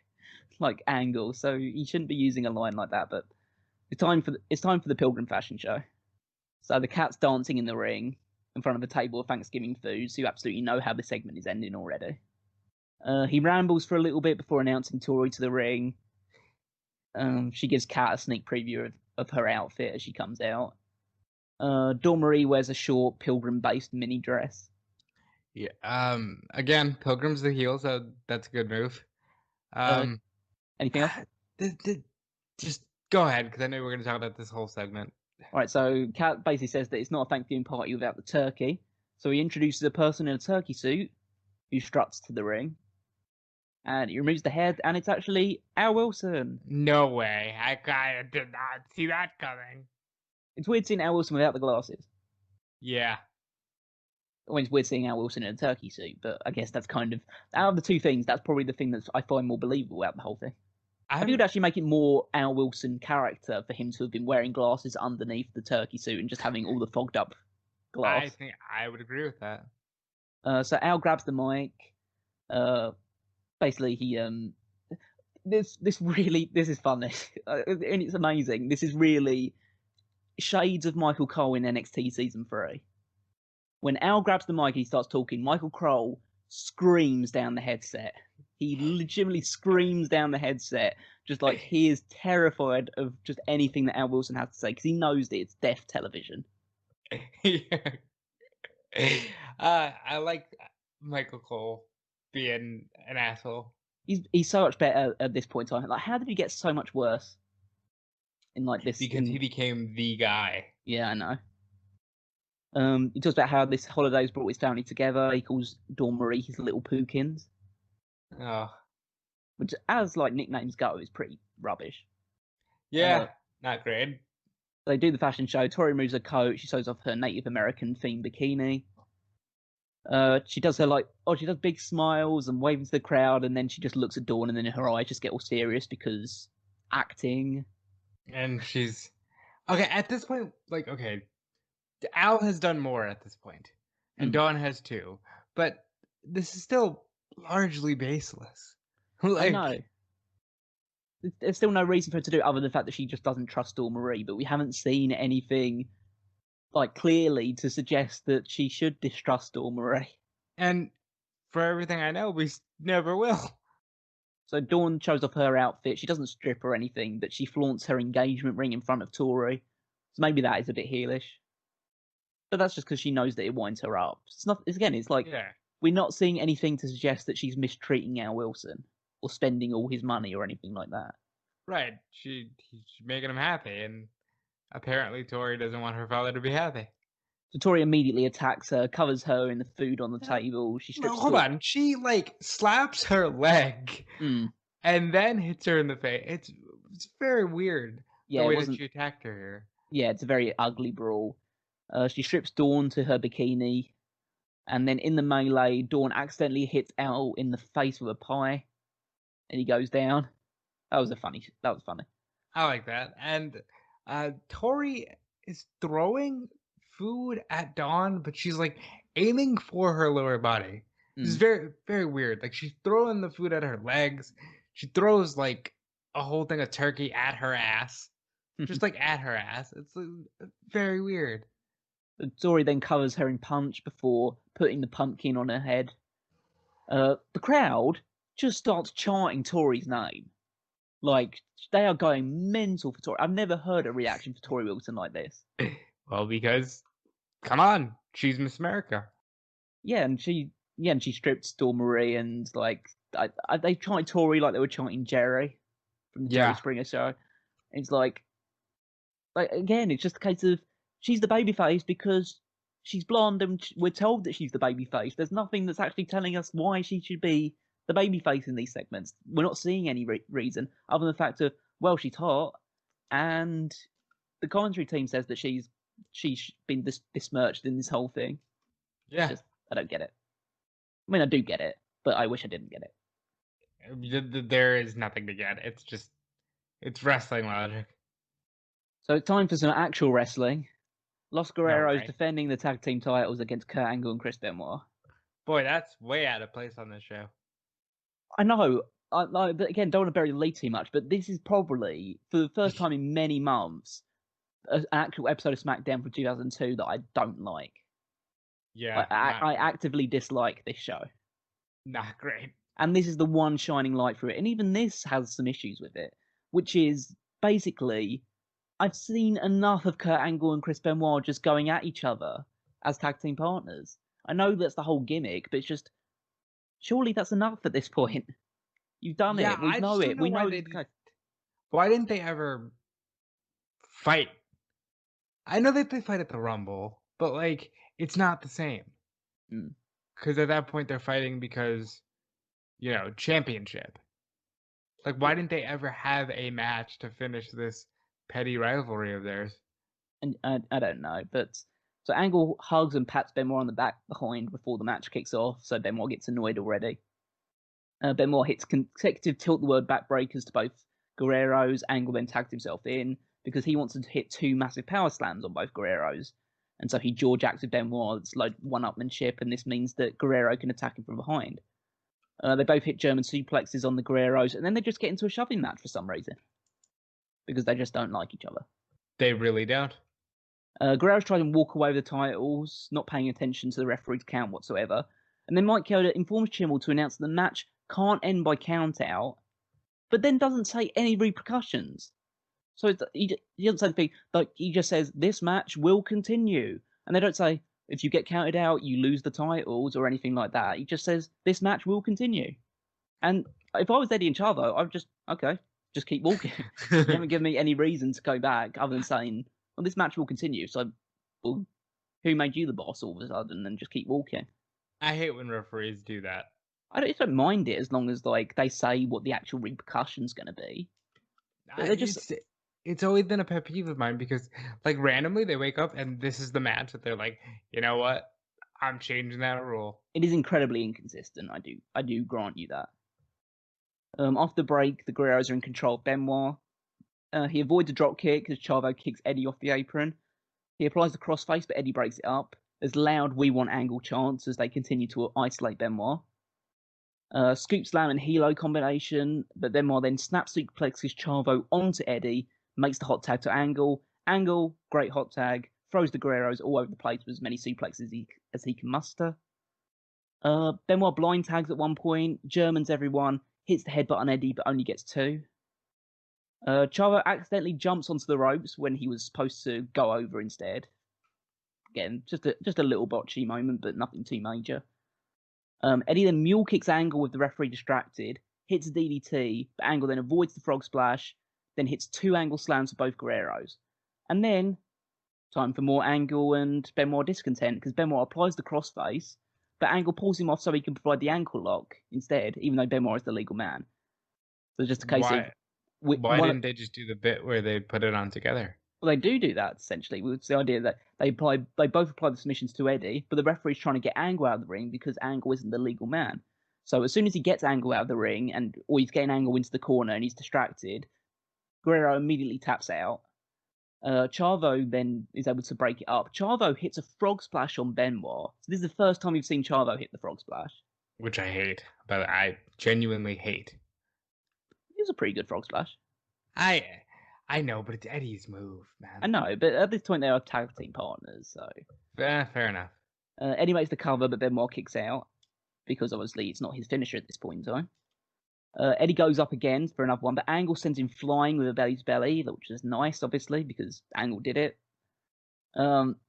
like Angle. So you shouldn't be using a line like that. But it's time for the Pilgrim Fashion Show. So the cat's dancing in the ring in front of a table of Thanksgiving food. So you absolutely know how the segment is ending already. He rambles for a little bit before announcing Tori to the ring. She gives Kat a sneak preview of her outfit as she comes out. Dawn Marie wears a short Pilgrim-based mini dress. Yeah. Again, Pilgrim's the heel, so that's a good move. Anything else? Just go ahead, because I know we're going to talk about this whole segment. All right, so Kat basically says that it's not a Thanksgiving party without the turkey. So he introduces a person in a turkey suit who struts to the ring. And he removes the head, and it's actually Al Wilson. No way. I did not see that coming. It's weird seeing Al Wilson without the glasses. Yeah. I mean, it's weird seeing Al Wilson in a turkey suit, but I guess that's kind of... Out of the two things, that's probably the thing that I find more believable out of the whole thing. I think it would actually make it more Al Wilson character for him to have been wearing glasses underneath the turkey suit and just having all the fogged up glass. I think I would agree with that. So Al grabs the mic. Basically, he this is funny and it's amazing. This is really shades of Michael Cole in NXT season 3. When Al grabs the mic and he starts talking, Michael Cole screams down the headset. He legitimately screams down the headset, just like he is terrified of just anything that Al Wilson has to say because he knows that it's deaf television. I like Michael Cole being an asshole. He's so much better at this point in time. Like, how did he get so much worse in like this? Because he became the guy. Yeah, I know. He talks about how this holiday's brought his family together. He calls Dawn Marie his little Pookins. Oh. Which, as like nicknames go, is pretty rubbish. Yeah, not great. They do the fashion show. Tori removes her coat. She shows off her Native American themed bikini. She does big smiles and waving to the crowd, and then she just looks at Dawn, and then her eyes just get all serious because acting. And she's okay at this point. Like, okay, Al has done more at this point, and Dawn has too, but this is still largely baseless. Like, I know. There's still no reason for her to do it other than the fact that she just doesn't trust Dawn Marie, but we haven't seen anything like clearly to suggest that she should distrust Dawn Marie. And for everything I know, we never will. So Dawn shows off her outfit. She doesn't strip or anything, but she flaunts her engagement ring in front of Tori. So maybe that is a bit heelish. But that's just because she knows that it winds her up. It's not. It's like we're not seeing anything to suggest that she's mistreating Al Wilson or spending all his money or anything like that. Right. She's making him happy, and apparently Tori doesn't want her father to be happy. So Tori immediately attacks her, covers her in the food on the table. She strips. No, hold on. She like slaps her leg and then hits her in the face. It's very weird the way that she attacked her here. Yeah, it's a very ugly brawl. She strips Dawn to her bikini, and then in the melee, Dawn accidentally hits Al in the face with a pie, and he goes down. That was funny. I like that. And Tori is throwing food at Dawn, but she's like aiming for her lower body. It's very, very weird. Like, she's throwing the food at her legs. She throws like a whole thing of turkey at her ass. Just like at her ass. It's very weird. Tori then covers her in punch before putting the pumpkin on her head. The crowd just starts chanting Tori's name. Like, they are going mental for Tori. I've never heard a reaction for Tori Wilson like this. Well, because, come on, she's Miss America. Yeah, and she stripped Dawn Marie, and like they chanted Tori like they were chanting Jerry from the Jerry Springer show. And it's like again, it's just a case of she's the babyface because she's blonde, and we're told that she's the babyface. There's nothing that's actually telling us why she should be the babyface in these segments. We're not seeing any reason other than the fact of, well, she's hot, and the commentary team says that she's been besmirched in this whole thing. Yeah. I don't get it. I mean, I do get it, but I wish I didn't get it. There is nothing to get. It's wrestling logic. So it's time for some actual wrestling. Los Guerreros defending the tag team titles against Kurt Angle and Chris Benoit. Boy, that's way out of place on this show. I know. But again, don't want to bury the lead too much, but this is probably, for the first time in many months, an actual episode of SmackDown from 2002 that I don't like. Yeah. I actively dislike this show. Not great. And this is the one shining light through it. And even this has some issues with it, which is basically, I've seen enough of Kurt Angle and Chris Benoit just going at each other as tag team partners. I know that's the whole gimmick, but it's just, surely that's enough at this point. You've done it. We know it. We know it. Why didn't they ever fight? I know that they fight at the Rumble, but like, it's not the same. Because at that point they're fighting because, championship. Like, why didn't they ever have a match to finish this petty rivalry of theirs? And I don't know, but so Angle hugs and pats Benoit on the back behind before the match kicks off, so Benoit gets annoyed already. Benoit hits consecutive tilt-the-world backbreakers to both Guerreros. Angle then tags himself in because he wants to hit 2 massive power slams on both Guerreros. And so he jaw jacks with Benoit. It's like one-upmanship, and this means that Guerrero can attack him from behind. They both hit German suplexes on the Guerreros, and then they just get into a shoving match for some reason. Because they just don't like each other. They really don't. Guerrero's trying to walk away with the titles, not paying attention to the referee's count whatsoever. And then Mike Chioda informs Chimmel to announce that the match can't end by count out, but then doesn't say any repercussions. So he doesn't say anything, like, he just says, this match will continue. And they don't say, if you get counted out, you lose the titles or anything like that. He just says, this match will continue. And if I was Eddie and Chavo, I'd just keep walking. You haven't given me any reason to go back other than saying, well, this match will continue. So, well, who made you the boss all of a sudden, and just keep walking? I hate when referees do that. I don't mind it as long as like they say what the actual repercussion's going to be. It's always been a pet peeve of mine because, like, randomly they wake up and this is the match that they're like, you know what? I'm changing that rule. It is incredibly inconsistent. I do grant you that. After the break, the Guerreros are in control of Benoit. He avoids a drop kick as Chavo kicks Eddie off the apron. He applies the crossface, but Eddie breaks it up. There's loud "We Want Angle" chants as they continue to isolate Benoit. Scoop slam and helo combination, but Benoit then snap suplexes Chavo onto Eddie, makes the hot tag to Angle. Angle, great hot tag, throws the Guerreros all over the place with as many suplexes as he can muster. Benoit blind tags at one point, Germans everyone, hits the headbutt on Eddie but only gets 2. Chavo accidentally jumps onto the ropes when he was supposed to go over instead. Again, just a little botchy moment, but nothing too major. Eddie then mule kicks Angle with the referee distracted, hits a DDT, but Angle then avoids the frog splash, then hits 2 Angle slams for both Guerreros. And then, time for more Angle and Benoit discontent, because Benoit applies the crossface, but Angle pulls him off so he can provide the ankle lock instead, even though Benoit is the legal man. So it's just a case of... Why didn't they just do the bit where they put it on together? Well, they do that, essentially. It's the idea that they both apply the submissions to Eddie, but the referee's trying to get Angle out of the ring because Angle isn't the legal man. So as soon as he gets Angle out of the ring, or he's getting Angle into the corner and he's distracted, Guerrero immediately taps out. Chavo then is able to break it up. Chavo hits a frog splash on Benoit. So this is the first time we've seen Chavo hit the frog splash. Which I hate, but I genuinely hate. It was a pretty good frog splash. I know, but it's Eddie's move, man. I know, but at this point they are tag team partners, so... fair enough. Eddie makes the cover, but Benoit kicks out, because obviously it's not his finisher at this point in time. Eddie goes up again for another one, but Angle sends him flying with a belly's belly, which is nice, obviously, because Angle did it.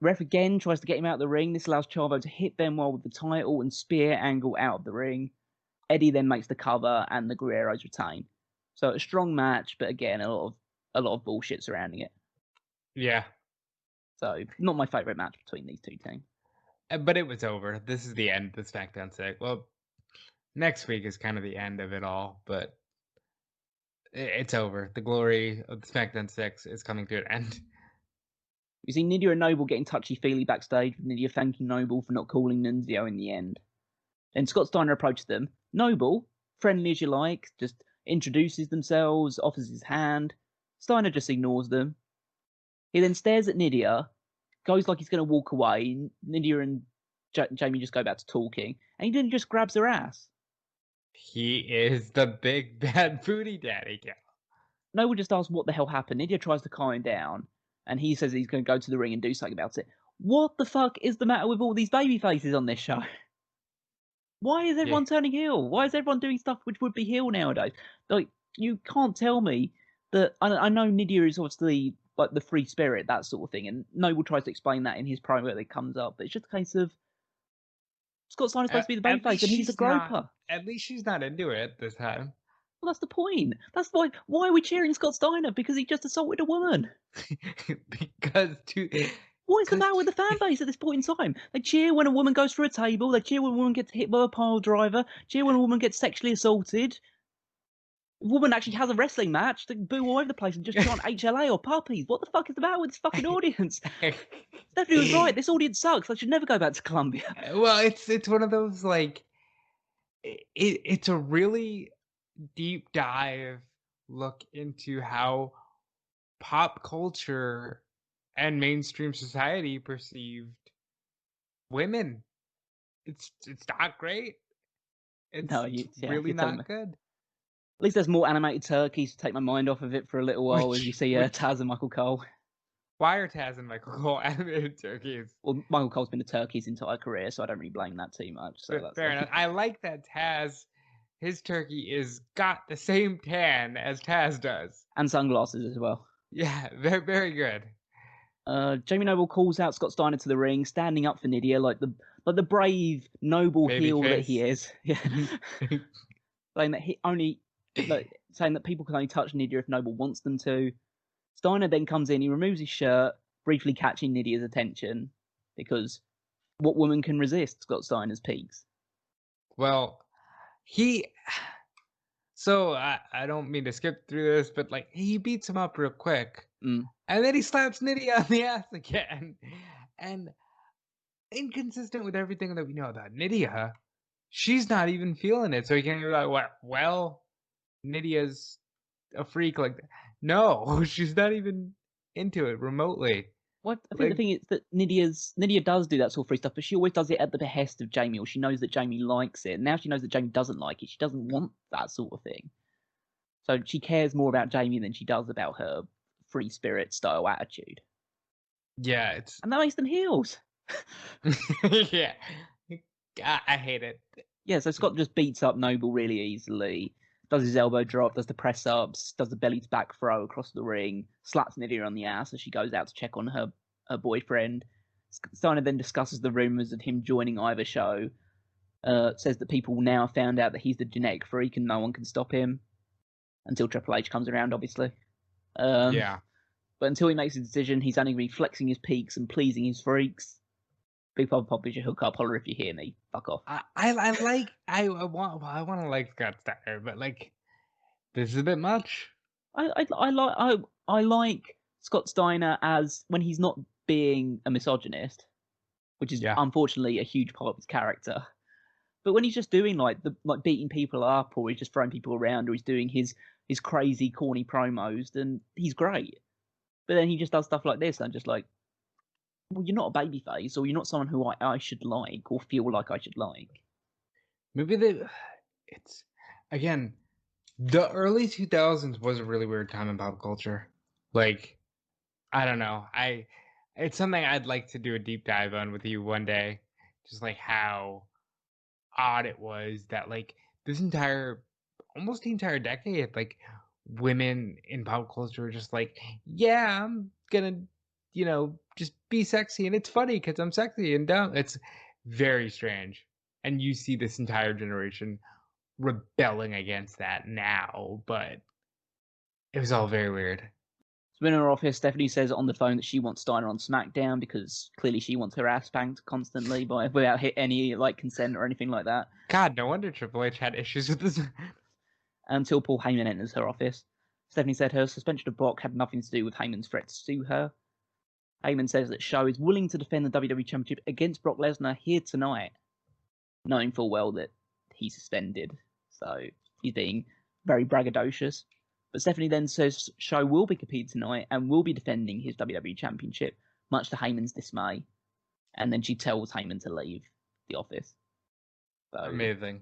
Ref again tries to get him out of the ring. This allows Chavo to hit Benoit with the title and spear Angle out of the ring. Eddie then makes the cover, and the Guerreros retain. So a strong match, but again, a lot of bullshit surrounding it. Yeah. So not my favourite match between these two teams. But it was over. This is the end of the SmackDown segment. Well, next week is kind of the end of it all, but it's over. The glory of the SmackDown 6 is coming to an end. We see Nidia and Noble getting touchy-feely backstage, with Nidia thanking Noble for not calling Nunzio in the end. Then Scott Steiner approaches them. Noble, friendly as you like, just introduces themselves, offers his hand. Steiner just ignores them. He then stares at Nidia, goes like he's going to walk away. Nydia and Jamie just go back to talking, and he then just grabs her ass. He is the big bad booty daddy. Noble just asks what the hell happened. Nydia tries to calm him down, and he says he's going to go to the ring and do something about it. What the fuck is the matter with all these baby faces on this show? Why is everyone turning heel? Why is everyone doing stuff which would be heel nowadays? Like, you can't tell me that. I know Nydia is obviously like the free spirit, that sort of thing, and Noble tries to explain that in his promo that comes up, but it's just a case of Scott Steiner's supposed to be the babyface, and he's a groper. At least she's not into it this time. Well, that's the point. That's why are we cheering Scott Steiner? Because he just assaulted a woman. What is the matter with the fan base at this point in time? They cheer when a woman goes through a table. They cheer when a woman gets hit by a pile driver. Cheer when a woman gets sexually assaulted. A woman actually has a wrestling match. They boo all over the place and just chant HLA or puppies. What the fuck is the matter with this fucking audience? Stephanie was right. This audience sucks. I should never go back to Columbia. Well, it's one of those, like, it's a really deep dive look into how pop culture and mainstream society perceived women. It's not great. It's really not good. At least there's more animated turkeys to take my mind off of it for a little while as you see Taz and Michael Cole. Why are Taz and Michael Cole animated turkeys? Well, Michael Cole's been a turkey his entire career, so I don't really blame that too much. So that's fair enough. I like that Taz, his turkey is got the same tan as Taz does. And sunglasses as well. Yeah, very, very good. Jamie Noble calls out Scott Steiner to the ring, standing up for Nydia like the brave, noble heel that he is. Yeah. saying that people can only touch Nydia if Noble wants them to. Steiner then comes in, he removes his shirt, briefly catching Nydia's attention, because what woman can resist Scott Steiner's peaks? Well, so I don't mean to skip through this, but like he beats him up real quick, and then he slaps Nydia on the ass again, and inconsistent with everything that we know about Nydia, she's not even feeling it. So he can't be like, well, Nydia's a freak like that. No, she's not even into it remotely. What I think the thing is that Nydia does do that sort of free stuff, but she always does it at the behest of Jamie, or she knows that Jamie likes it. Now she knows that Jamie doesn't like it. She doesn't want that sort of thing. So she cares more about Jamie than she does about her free spirit style attitude. Yeah, and that makes them heels. Yeah, I hate it. Yeah, so Scott just beats up Noble really easily. Does his elbow drop, does the press ups, does the belly to back throw across the ring, slaps Nydia on the ass as she goes out to check on her boyfriend. Steiner then discusses the rumours of him joining either show. Says that people now found out that he's the genetic freak and no one can stop him. Until Triple H comes around, obviously. Yeah. But until he makes a decision, he's only going to be flexing his peaks and pleasing his freaks. Big Papa Pop is your hook up. Holler if you hear me. Fuck off. I want to like Scott Steiner, but like this is a bit much. I like Scott Steiner as when he's not being a misogynist, which is unfortunately a huge part of his character. But when he's just doing like beating people up, or he's just throwing people around, or he's doing his crazy corny promos, then he's great. But then he just does stuff like this, and I'm just like, well, you're not a babyface, or you're not someone who I should like or feel like I should like. Maybe it's again, the early 2000s was a really weird time in pop culture. Like, I don't know, it's something I'd like to do a deep dive on with you one day, just like how odd it was that like this almost the entire decade, like women in pop culture were just like, yeah, I'm gonna just be sexy, and it's funny because I'm sexy and dumb. It's very strange, and you see this entire generation rebelling against that now, but it was all very weird. So in her office, Stephanie says on the phone that she wants Steiner on SmackDown because clearly she wants her ass spanked constantly without any like consent or anything like that. God, no wonder Triple H had issues with this. Until Paul Heyman enters her office. Stephanie said her suspension of Brock had nothing to do with Heyman's threat to sue her. Heyman says that Show is willing to defend the WWE Championship against Brock Lesnar here tonight, knowing full well that he's suspended. So he's being very braggadocious. But Stephanie then says Show will be competing tonight and will be defending his WWE Championship, much to Heyman's dismay. And then she tells Heyman to leave the office. So, amazing.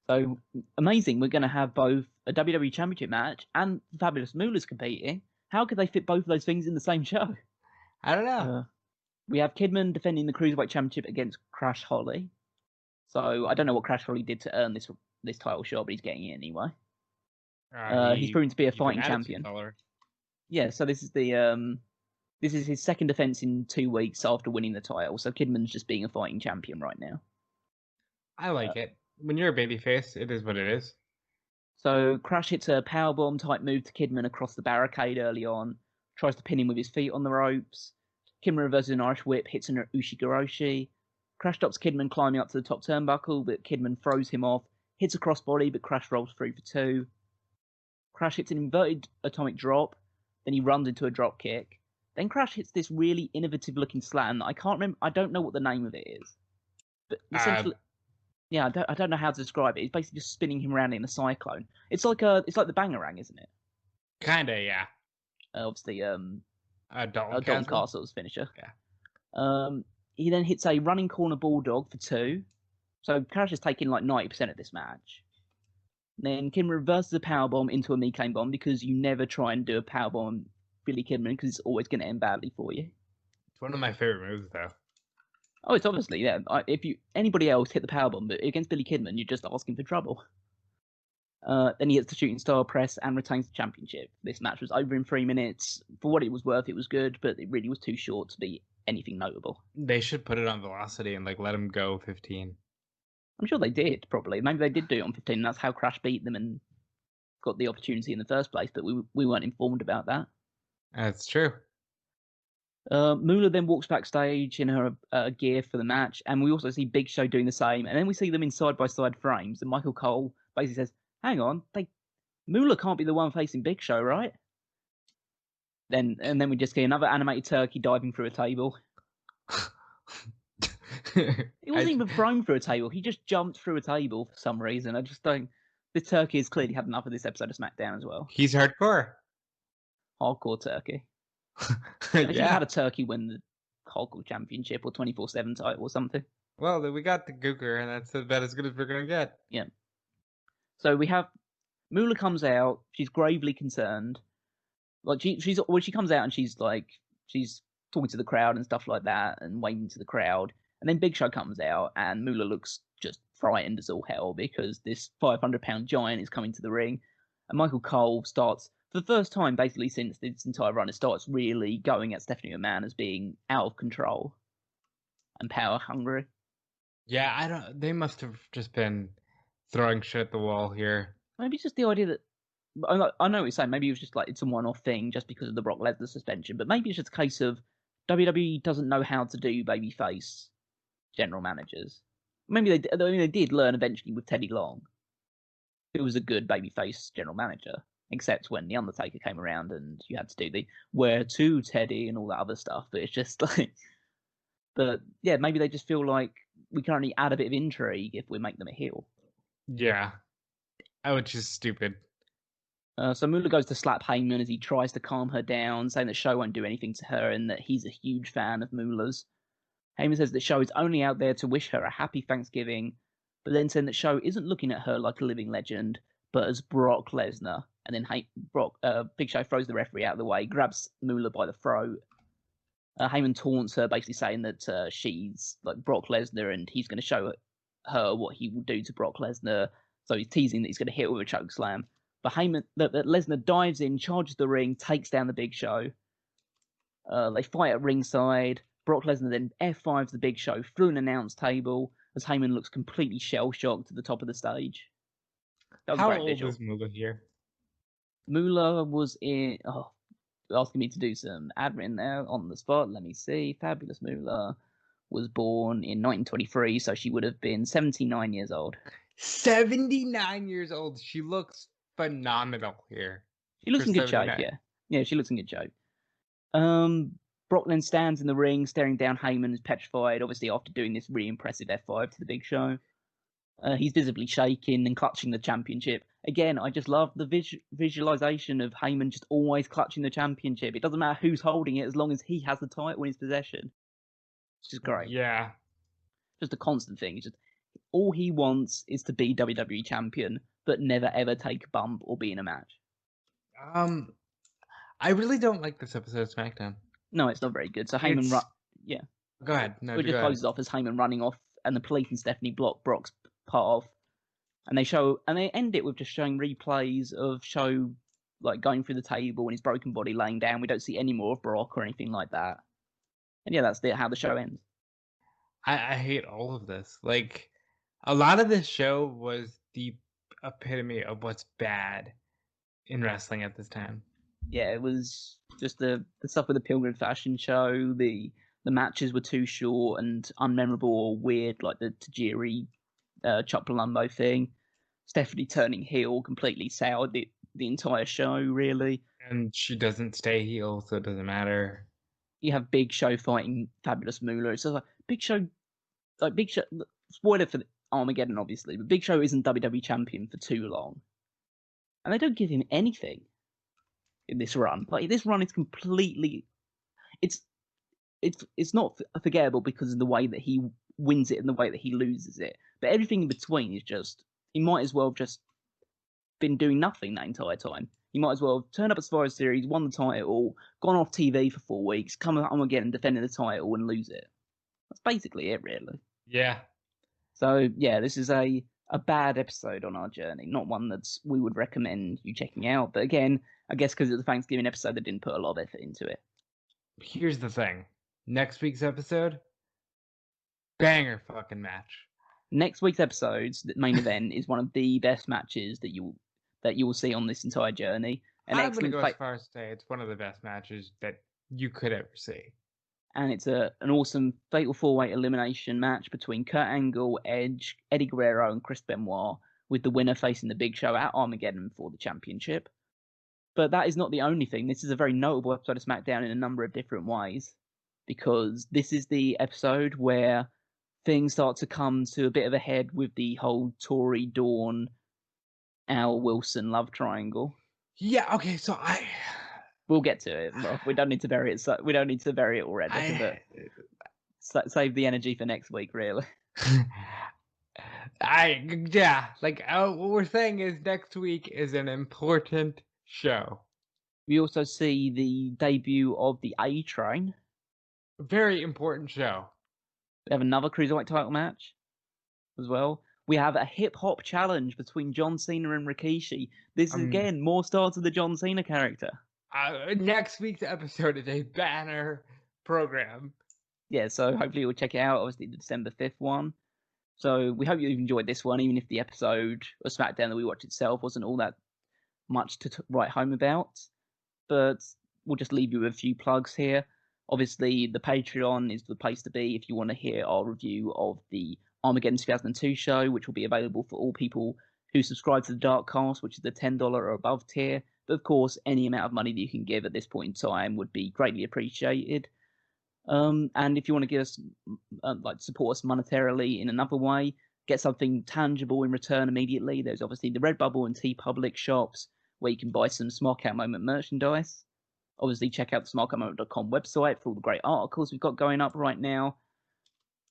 So, amazing. We're going to have both a WWE Championship match and Fabulous Moolah's competing. How could they fit both of those things in the same show? I don't know. We have Kidman defending the Cruiserweight Championship against Crash Holly. So, I don't know what Crash Holly did to earn this title shot, but he's getting it anyway. He's proven to be a fighting champion. Yeah, so this is his second defense in 2 weeks after winning the title. So Kidman's just being a fighting champion right now. I like it. When you're a babyface, it is what it is. So Crash hits a powerbomb type move to Kidman across the barricade early on, tries to pin him with his feet on the ropes. Kidman reverses an Irish whip, hits an Ushigoroshi. Crash stops Kidman climbing up to the top turnbuckle, but Kidman throws him off, hits a crossbody, but Crash rolls through for 2. Crash hits an inverted atomic drop, then he runs into a drop kick. Then Crash hits this really innovative looking slam that I can't remember. I don't know what the name of it is, but essentially, I don't know how to describe it. It's basically just spinning him around in a cyclone. It's like the Bangarang, isn't it? Kinda, yeah. Obviously, Dalton Castle's finisher. Yeah. He then hits a running corner bulldog for 2. So Crash is taking like 90% of this match. Then Kidman reverses a powerbomb into a Micane bomb because you never try and do a powerbomb Billy Kidman because it's always going to end badly for you. It's one of my favorite moves, though. Oh, it's obviously, yeah. If anybody else hit the powerbomb, but against Billy Kidman, you're just asking for trouble. Then he hits the shooting star press and retains the championship. This match was over in 3 minutes. For what it was worth, it was good, but it really was too short to be anything notable. They should put it on Velocity and let him go 15. I'm sure they did, probably. Maybe they did do it on 15, and that's how Crash beat them and got the opportunity in the first place, but we weren't informed about that. That's true. Moolah then walks backstage in her gear for the match, and we also see Big Show doing the same, and then we see them in side-by-side frames, and Michael Cole basically says, hang on, Moolah can't be the one facing Big Show, right? And then we just see another animated turkey diving through a table. He wasn't even thrown through a table, he just jumped through a table for some reason. I just don't... This turkey has clearly had enough of this episode of SmackDown as well. He's hardcore. Hardcore turkey. Yeah. Had a turkey win the Hardcore Championship or 24/7 title or something. Well, we got the Gooker, and that's about as good as we're going to get. Yeah. So we have... Moolah comes out, she's gravely concerned. She comes out and she's talking to the crowd and stuff like that and waving to the crowd. And then Big Show comes out and Moolah looks just frightened as all hell because this 500-pound giant is coming to the ring. And Michael Cole starts, for the first time basically since this entire run, it starts really going at Stephanie McMahon as being out of control and power hungry. Yeah, they must have just been throwing shit at the wall here. Maybe it's just the idea that, I know what you're saying, maybe it was just it's a one-off thing just because of the Brock Lesnar suspension, but maybe it's just a case of WWE doesn't know how to do babyface general managers. Maybe they did learn eventually with Teddy Long, who was a good babyface general manager, except when The Undertaker came around and you had to do the where to Teddy and all that other stuff, but it's just but yeah, maybe they just feel like we can only add a bit of intrigue if we make them a heel. Yeah. Which is stupid. So Moolah goes to slap Heyman as he tries to calm her down, saying that Show won't do anything to her and that he's a huge fan of Moolah's. Heyman says that Show is only out there to wish her a happy Thanksgiving, but then saying that Show isn't looking at her like a living legend, but as Brock Lesnar. And then Big Show throws the referee out of the way, grabs Moolah by the throat. Heyman taunts her, basically saying that she's like Brock Lesnar and he's going to show her what he will do to Brock Lesnar. So he's teasing that he's going to hit her with a choke slam. But Lesnar dives in, charges the ring, takes down the Big Show. They fight at ringside. Brock Lesnar then F5s the Big Show through an announce table as Heyman looks completely shell-shocked at the top of the stage. That was How a great old visual. was Moolah here? Moolah was in... Oh, asking me to do some admin there on the spot. Let me see. Fabulous Moolah was born in 1923, so she would have been 79 years old. 79 years old. She looks phenomenal here. She looks in good shape, yeah. Yeah, she looks in good shape. Brock then stands in the ring, staring down Heyman, is petrified, obviously after doing this really impressive F5 to the Big Show. He's visibly shaking and clutching the championship. Again, I just love the visualization of Heyman just always clutching the championship. It doesn't matter who's holding it as long as he has the title in his possession. Which is great. Yeah. Just a constant thing. It's just all he wants is to be WWE champion, but never ever take a bump or be in a match. I really don't like this episode of SmackDown. No, it's not very good. So Heyman, yeah. Go ahead. No, it just closes off as Heyman running off, and the police and Stephanie block Brock's path, and they end it with just showing replays of Show like going through the table and his broken body laying down. We don't see any more of Brock or anything like that. And yeah, that's how the show ends. I hate all of this. Like, a lot of this show was the epitome of what's bad in wrestling at this time. Yeah, it was just the stuff with the Pilgrim Fashion Show. The matches were too short and unmemorable or weird, like the Tajiri Chuck Palumbo thing. Stephanie turning heel completely soured the entire show, really. And she doesn't stay heel, so it doesn't matter. You have Big Show fighting Fabulous Moolah. It's like Big Show. Spoiler for Armageddon, obviously, but Big Show isn't WWE champion for too long, and they don't give him anything in this run. Like, this run is completely. It's not forgettable because of the way that he wins it and the way that he loses it. But everything in between is just, he might as well have just been doing nothing that entire time. He might as well have turned up at Survivor Series, won the title, gone off TV for 4 weeks, come on again and defended the title and lose it. That's basically it, really. Yeah. So, yeah, this is a bad episode on our journey. Not one that we would recommend you checking out. But again, I guess because it's a Thanksgiving episode, they didn't put a lot of effort into it. Here's the thing. Next week's episode, banger fucking match. Next week's episode's main event is one of the best matches that you will see on this entire journey. I'm going to go as far as to say it's one of the best matches that you could ever see. And it's an awesome Fatal 4-Way elimination match between Kurt Angle, Edge, Eddie Guerrero, and Chris Benoit, with the winner facing the Big Show at Armageddon for the championship. But that is not the only thing. This is a very notable episode of SmackDown in a number of different ways, because this is the episode where things start to come to a bit of a head with the whole Tori Dawn, Al Wilson love triangle. Yeah, okay, so we'll get to it. We don't need to bury it. So we don't need to bury it already. But save the energy for next week, really. What we're saying is next week is an important show. We also see the debut of the A Train. Very important show. We have another Cruiserweight title match as well. We have a hip-hop challenge between John Cena and Rikishi. This is, again, more stars of the John Cena character. Next week's episode is a banner program. Yeah, so hopefully you'll check it out. Obviously, the December 5th one. So we hope you've enjoyed this one, even if the episode of SmackDown that we watched itself wasn't all that much to write home about. But we'll just leave you with a few plugs here. Obviously, the Patreon is the place to be if you want to hear our review of the Armageddon 2002 show, which will be available for all people who subscribe to the Dark Cast, which is the $10 or above tier. But of course, any amount of money that you can give at this point in time would be greatly appreciated. And if you want to give us, support us monetarily in another way, get something tangible in return immediately, there's obviously the Redbubble and TeePublic shops where you can buy some Smark Out Moment merchandise. Obviously, check out the smarkoutmoment.com website for all the great articles we've got going up right now.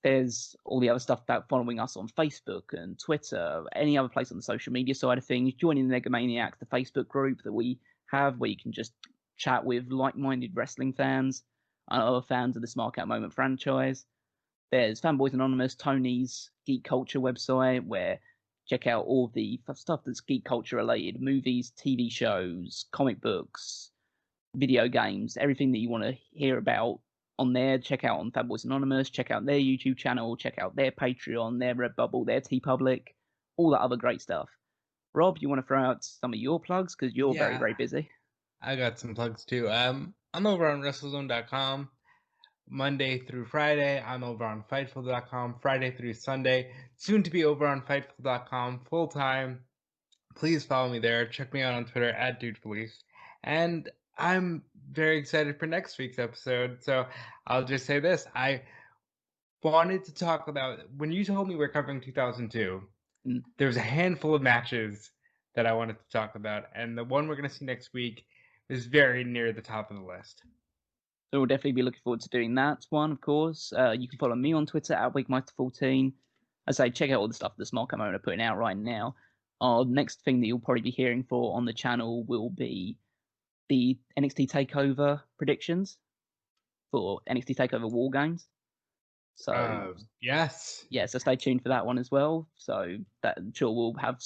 There's all the other stuff about following us on Facebook and Twitter, any other place on the social media side of things. Joining the Megamaniacs, the Facebook group that we have, where you can just chat with like-minded wrestling fans and other fans of the Smark Out Moment franchise. There's Fanboys Anonymous, Tony's Geek Culture website, where check out all the stuff that's geek culture related, movies, TV shows, comic books, video games, everything that you want to hear about on there. Check out on Fanboys Anonymous, check out their YouTube channel, check out their Patreon, their Redbubble, their TeePublic, all that other great stuff. Rob, you want to throw out some of your plugs because you're very, very busy? I got some plugs too. I'm over on WrestleZone.com Monday through Friday. I'm over on Fightful.com Friday through Sunday. Soon to be over on Fightful.com full time. Please follow me there. Check me out on Twitter at DeFelice. And I'm very excited for next week's episode. So I'll just say this. I wanted to talk about, when you told me we're covering 2002, there's a handful of matches that I wanted to talk about, and the one we're going to see next week is very near the top of the list. So we'll definitely be looking forward to doing that one, of course. You can follow me on Twitter at WigMeister14. I say check out all the stuff that Smark Out Moment are putting out right now. Our next thing that you'll probably be hearing for on the channel will be the NXT TakeOver predictions for NXT TakeOver War Games. So yes, so stay tuned for that one as well. So that I'm sure we'll have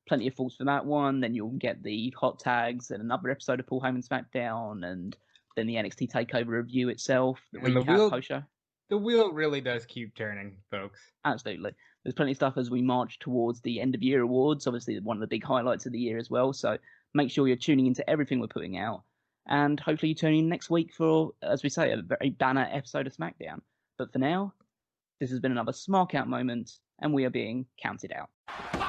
plenty of thoughts for that one. Then you'll get the hot tags and another episode of Paul Heyman SmackDown, and then the NXT TakeOver review itself, the recap post show. The wheel really does keep turning, folks. Absolutely. There's plenty of stuff as we march towards the end of year awards. Obviously, one of the big highlights of the year as well. So make sure you're tuning into everything we're putting out, and hopefully you tune in next week for, as we say, a very banner episode of SmackDown. But for now, this has been another Smark Out Moment, and we are being counted out.